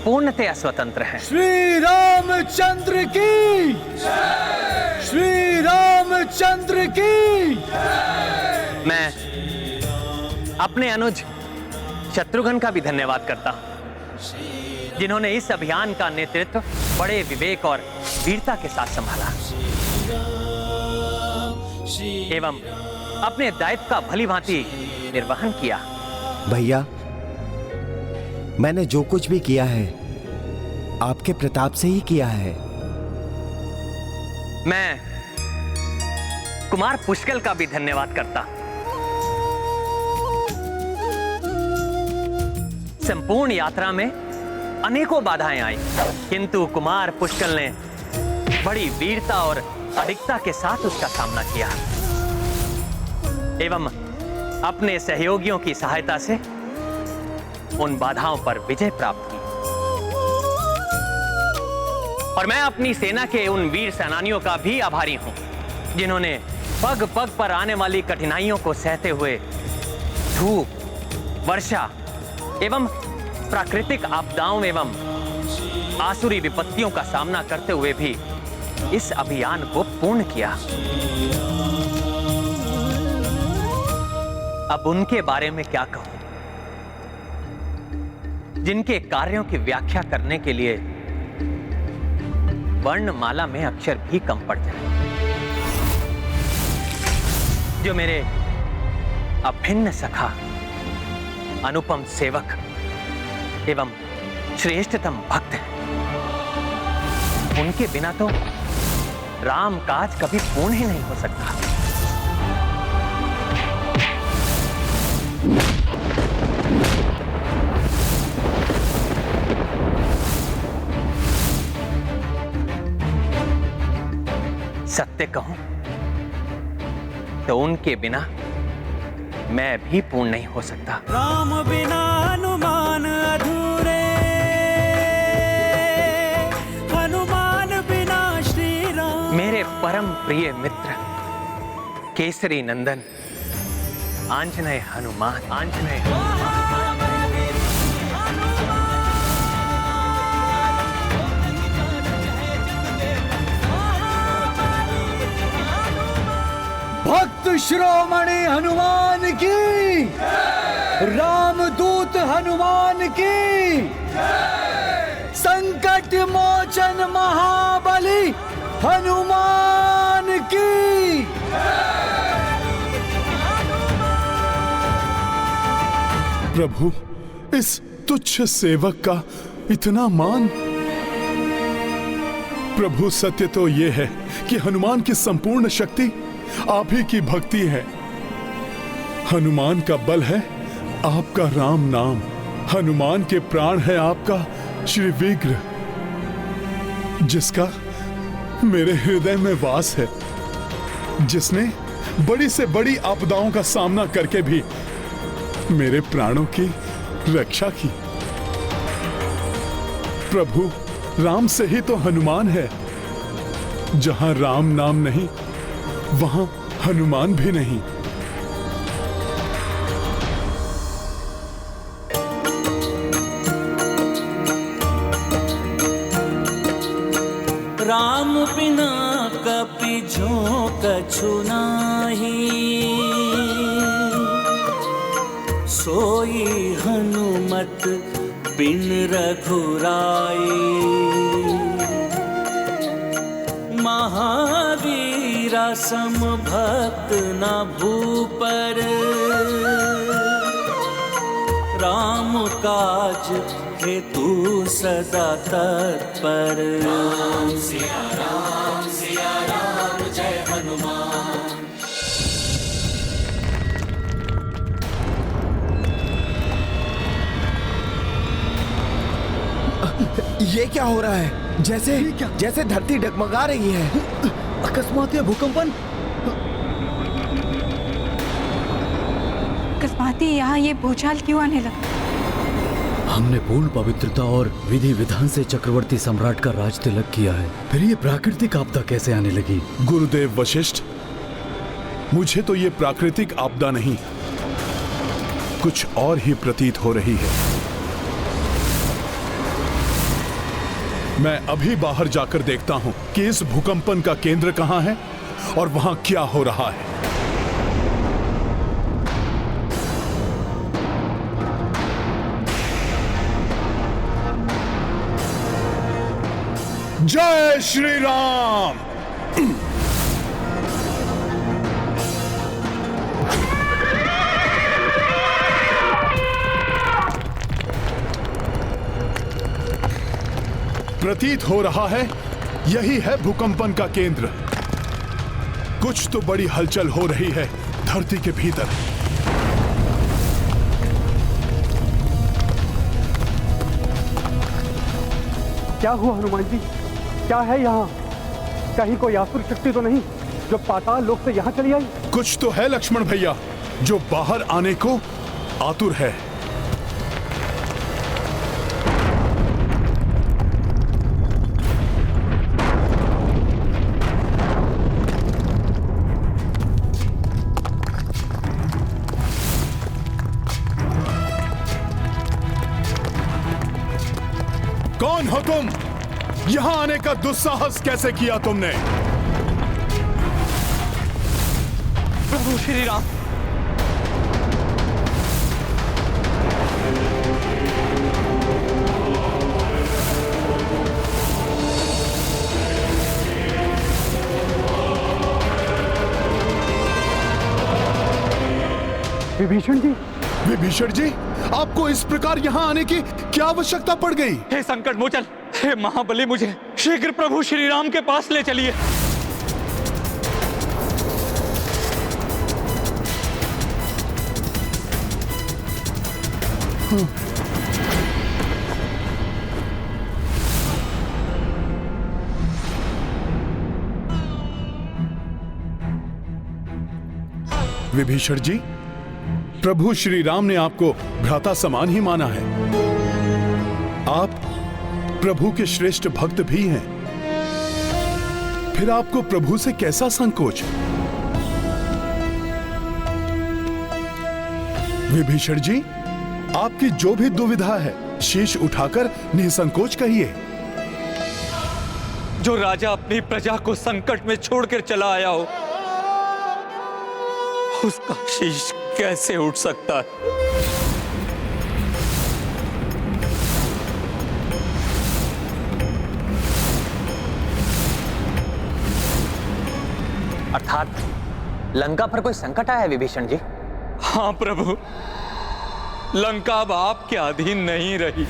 पूर्णतया स्वतंत्र हैं। श्री रामचंद्र की, श्री रामचंद्र की। मैं अपने अनुज शत्रुघ्न का भी धन्यवाद करता हूं, जिन्होंने इस अभियान का नेतृत्व बड़े विवेक और वीरता के साथ संभाला एवं अपने दायित्व का भलीभांति निर्वहन किया। भैया, मैंने जो कुछ भी किया है आपके प्रताप से ही किया है। मैं कुमार पुष्कल का भी धन्यवाद करता हूं। संपूर्ण यात्रा में अनेकों बाधाएं आई, किंतु कुमार पुष्कल ने बड़ी वीरता और अडिगता के साथ उसका सामना किया एवं अपने सहयोगियों की सहायता से उन बाधाओं पर विजय प्राप्त की। और मैं अपनी सेना के उन वीर सेनानियों का भी आभारी हूं, जिन्होंने पग पग पर आने वाली कठिनाइयों को सहते हुए धूप, वर्षा एवं प्राकृतिक आपदाओं एवं आसुरी विपत्तियों का सामना करते हुए भी इस अभियान को पूर्ण किया। अब उनके बारे में क्या कहूं, जिनके कार्यों की व्याख्या करने के लिए वर्णमाला में अक्षर भी कम पड़ जाए, जो मेरे अभिन्न सखा, अनुपम सेवक एवं श्रेष्ठतम भक्त हैं। उनके बिना तो राम काज कभी पूर्ण ही नहीं हो सकता। सत्य कहूं तो उनके बिना मैं भी पूर्ण नहीं हो सकता। राम बिना हनुमान अधूरे, हनुमान बिना श्री राम। मेरे परम प्रिय मित्र केसरी नंदन आंजनेय हनुमान, आंजनेय हनुमान। भक्त शिरोमणि हनुमान की, रामदूत हनुमान की, संकट मोचन महाबली हनुमान की। प्रभु, इस तुच्छ सेवक का इतना मान। प्रभु, सत्य तो यह है कि हनुमान की संपूर्ण शक्ति आप ही की भक्ति है। हनुमान का बल है आपका राम नाम, हनुमान के प्राण है आपका श्री विग्रह, जिसका मेरे हृदय में वास है, जिसने बड़ी से बड़ी आपदाओं का सामना करके भी मेरे प्राणों की रक्षा की। प्रभु, राम से ही तो हनुमान है। जहां राम नाम नहीं वहां हनुमान भी नहीं। राम बिना कपि सुनो कछु नाही, सोई हनुमत बिन रघुराई। महावीरा सम भक्त न भूपर, राम काज हेतु सदा तत्पर। राम सिया राम जय हनुमान। ये क्या हो रहा है? जैसे धरती डगमगा रही है। अकस्मात यह भूकंपन। अकस्माती यहाँ ये भूचाल क्यों आने लगा? हमने पूर्ण पवित्रता और विधि विधान से चक्रवर्ती सम्राट का राज तिलक किया है, फिर ये प्राकृतिक आपदा कैसे आने लगी? गुरुदेव वशिष्ठ, मुझे तो ये प्राकृतिक आपदा नहीं, कुछ और ही प्रतीत हो रही है। मैं अभी बाहर जाकर देखता हूं कि इस भूकंपन का केंद्र कहां है और वहां क्या हो रहा है। जय श्री राम। प्रतीत हो रहा है यही है भूकंपन का केंद्र। कुछ तो बड़ी हलचल हो रही है धरती के भीतर। क्या हुआ हनुमान जी? क्या है यहाँ? कहीं कोई आसुर शक्ति तो नहीं जो पाताल लोक से यहाँ चली आई? कुछ तो है लक्ष्मण भैया जो बाहर आने को आतुर है। कौन हो तुम? यहां आने का दुस्साहस कैसे किया तुमने? प्रभु श्री राम। विभीषण जी, विभीषण जी, आपको इस प्रकार यहाँ आने की क्या आवश्यकता पड़ गई? हे संकट मोचन, हे महाबली, मुझे शीघ्र प्रभु श्री राम के पास ले चलिए। विभीषण जी, प्रभु श्री राम ने आपको भ्राता समान ही माना है। आप प्रभु के श्रेष्ठ भक्त भी हैं, फिर आपको प्रभु से कैसा संकोच? विभीषण जी, आपकी जो भी दुविधा है शीश उठाकर निसंकोच कहिए। जो राजा अपनी प्रजा को संकट में छोड़कर चला आया हो, उसका शीश कैसे उठ सकता है? अर्थात लंका पर कोई संकट आया है विभीषण जी? हाँ प्रभु, लंका अब आपके अधीन नहीं रही।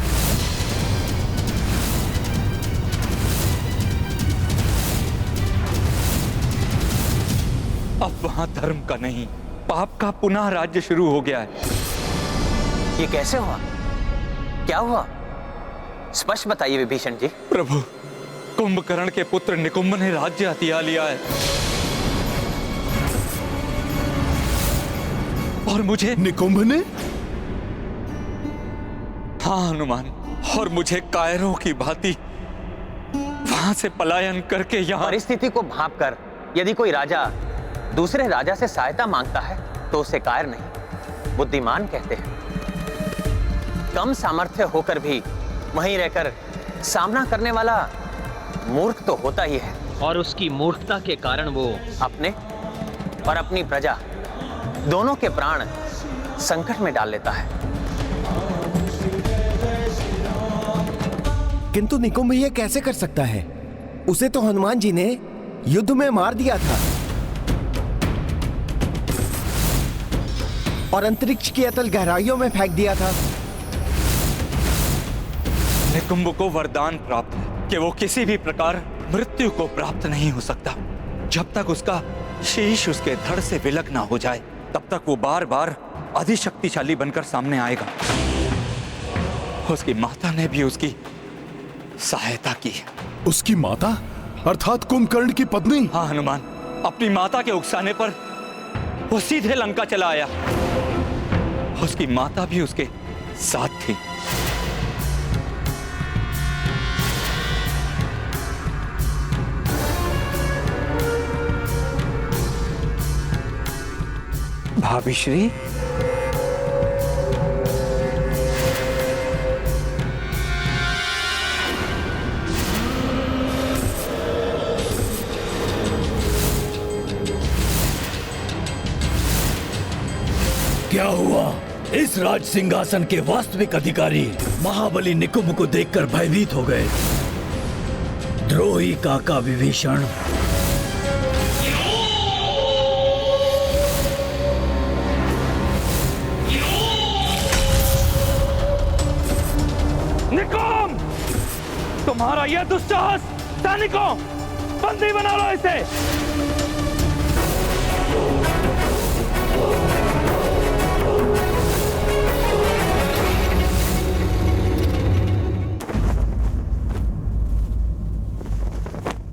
अब वहां धर्म का नहीं, पाप का पुनः राज्य शुरू हो गया है। ये कैसे हुआ? क्या हुआ? स्पष्ट बताइए विभीषण जी। प्रभु, कुंभकर्ण के पुत्र निकुंभ ने राज्य हथिया लिया है और मुझे। निकुंभ ने? हाँ हनुमान, और मुझे कायरों की भांति वहां से पलायन करके यहाँ। परिस्थिति को भांपकर यदि कोई राजा दूसरे राजा से सहायता मांगता है तो उसे कायर नहीं, बुद्धिमान कहते हैं। कम सामर्थ्य होकर भी वहीं रहकर सामना करने वाला मूर्ख तो होता ही है। और उसकी मूर्खता के कारण वो अपने और अपनी प्रजा दोनों के प्राण संकट में डाल लेता है। किंतु निकुंभ ये कैसे कर सकता है? उसे तो हनुमान जी ने युद्ध में मार दिया था और अंतरिक्ष की अतल गहराइयों में फेंक दिया था। निकुंभ को वरदान प्राप्त है कि वो किसी भी प्रकार मृत्यु को प्राप्त नहीं हो सकता। जब तक उसका शीश उसके धड़ से विलग ना हो जाए तब तक वो बार बार अधिशक्तिशाली बनकर सामने आएगा। उसकी माता ने भी उसकी सहायता की। उसकी माता अर्थात कुंभकर्ण की पत्नी? हाँ हनुमान, अपनी माता के उकसाने पर वो सीधे लंका चला आया। उसकी माता भी उसके साथ थी। भाभी श्री, क्या हुआ? इस राज सिंहासन के वास्तविक अधिकारी महाबली निकुंभ को देखकर भयभीत हो गए। द्रोही काका विभीषण, निकुंभ, तुम्हारा यह दुस्साहस! सैनिकों, बंदी बना लो इसे।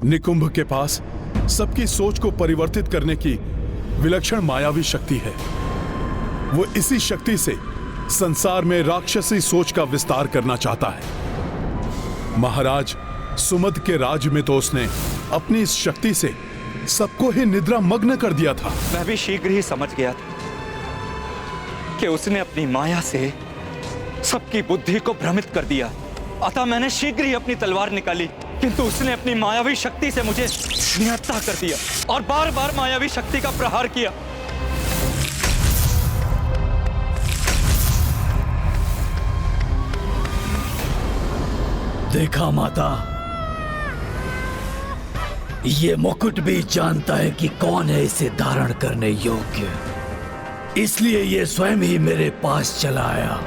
निकुंभ के पास सबकी सोच को परिवर्तित करने की विलक्षण मायावी शक्ति है। वो इसी शक्ति से संसार में राक्षसी सोच का विस्तार करना चाहता है। महाराज सुमद के राज्य में तो उसने अपनी इस शक्ति से सबको ही निद्रा मग्न कर दिया था। मैं भी शीघ्र ही समझ गया था कि उसने अपनी माया से सबकी बुद्धि को भ्रमित कर दिया। अतः मैंने शीघ्र ही अपनी तलवार निकाली, किंतु उसने अपनी मायावी शक्ति से मुझे निहत्था कर दिया और बार बार मायावी शक्ति का प्रहार किया। देखा माता, ये मुकुट भी जानता है कि कौन है इसे धारण करने योग्य, इसलिए ये स्वयं ही मेरे पास चला आया।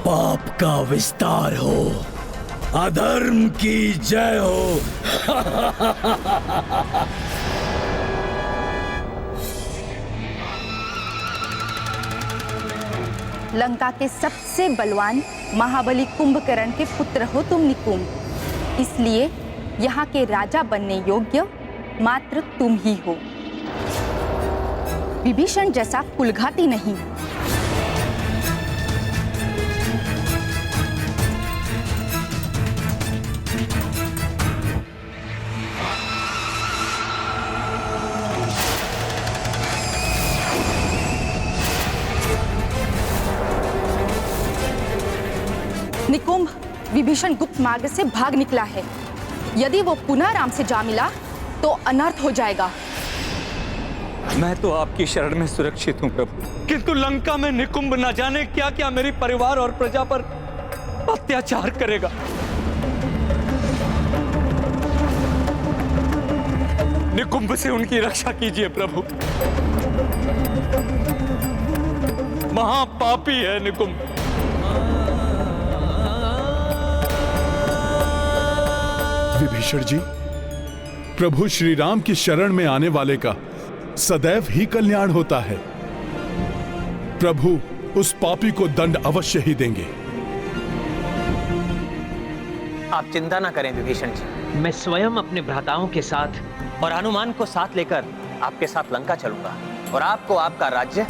पाप का विस्तार हो, अधर्म की जय हो। लंका के सबसे बलवान महाबली कुंभकर्ण के पुत्र हो तुम निकुंभ, इसलिए यहाँ के राजा बनने योग्य मात्र तुम ही हो। विभीषण जैसा कुलघाती नहीं। निकुंभ, विभीषण गुप्त मार्ग से भाग निकला है। यदि वो पुनः राम से जा मिला तो अनर्थ हो जाएगा। मैं तो आपकी शरण में सुरक्षित हूँ प्रभु, किंतु लंका में निकुंभ न जाने क्या क्या मेरे परिवार और प्रजा पर अत्याचार करेगा। निकुंभ से उनकी रक्षा कीजिए प्रभु। महापापी है निकुंभ। विभीषण जी, प्रभु श्री राम की शरण में आने वाले का सदैव ही कल्याण होता है। प्रभु उस पापी को दंड अवश्य ही देंगे। आप चिंता ना करें विभीषण जी, मैं स्वयं अपने भ्राताओं के साथ और हनुमान को साथ लेकर आपके साथ लंका चलूंगा और आपको आपका राज्य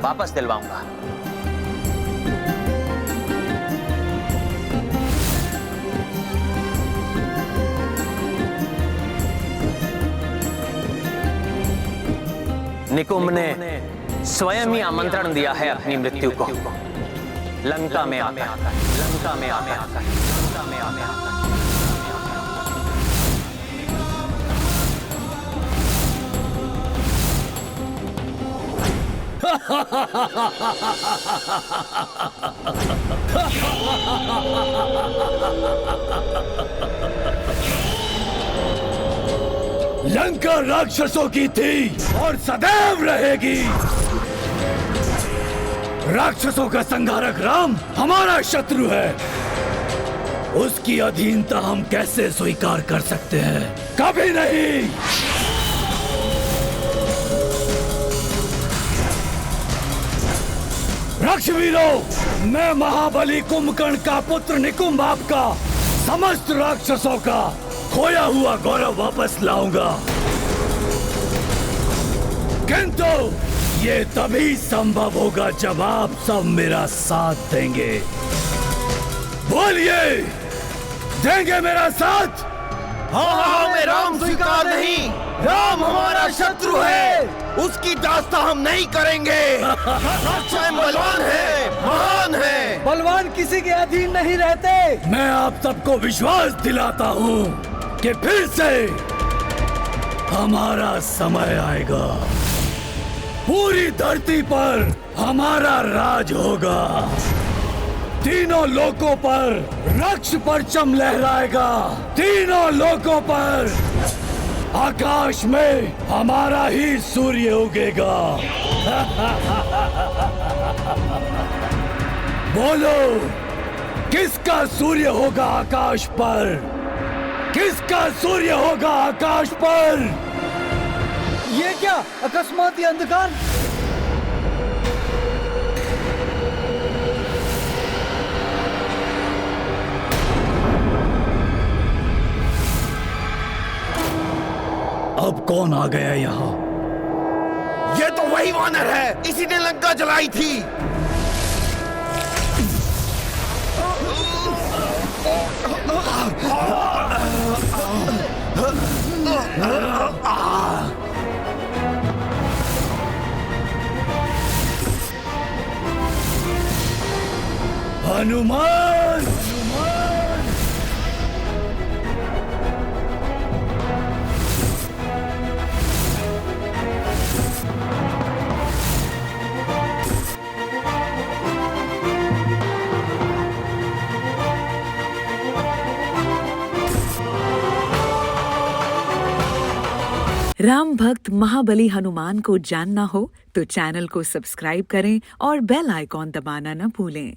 वापस दिलवाऊंगा। निकुंभ ने स्वयं ही आमंत्रण दिया है अपनी मृत्यु को। लंका में आकर, लंका में आकर, लंका में आकर। लंका राक्षसों की थी और सदैव रहेगी। राक्षसों का संहारक राम हमारा शत्रु है। उसकी अधीनता हम कैसे स्वीकार कर सकते हैं? कभी नहीं। राक्षवीरों, मैं महाबली कुंभकर्ण का पुत्र निकुंभ आपका समस्त राक्षसों का खोया हुआ गौरव वापस लाऊंगा। किंतु ये तभी संभव होगा जब आप सब मेरा साथ देंगे। बोलिए, देंगे मेरा साथ? हाँ हाँ, मैं राम स्वीकार नहीं। राम हमारा शत्रु है, उसकी दास्ता हम नहीं करेंगे। स्वयं बलवान है, महान है। बलवान किसी के अधीन नहीं रहते। मैं आप सबको विश्वास दिलाता हूँ कि फिर से हमारा समय आएगा। पूरी धरती पर हमारा राज होगा। तीनों लोकों पर रक्ष परचम लहराएगा। तीनों लोकों पर आकाश में हमारा ही सूर्य उगेगा। बोलो, किसका सूर्य होगा आकाश पर? किसका सूर्य होगा आकाश पर? ये क्या अकस्मात ये अंधकार? अब कौन आ गया यहाँ? ये तो वही वानर है, इसी ने लंका जलाई थी। हनुमान! राम भक्त महाबली हनुमान को जानना हो तो चैनल को सब्सक्राइब करें और बेल आइकॉन दबाना न भूलें।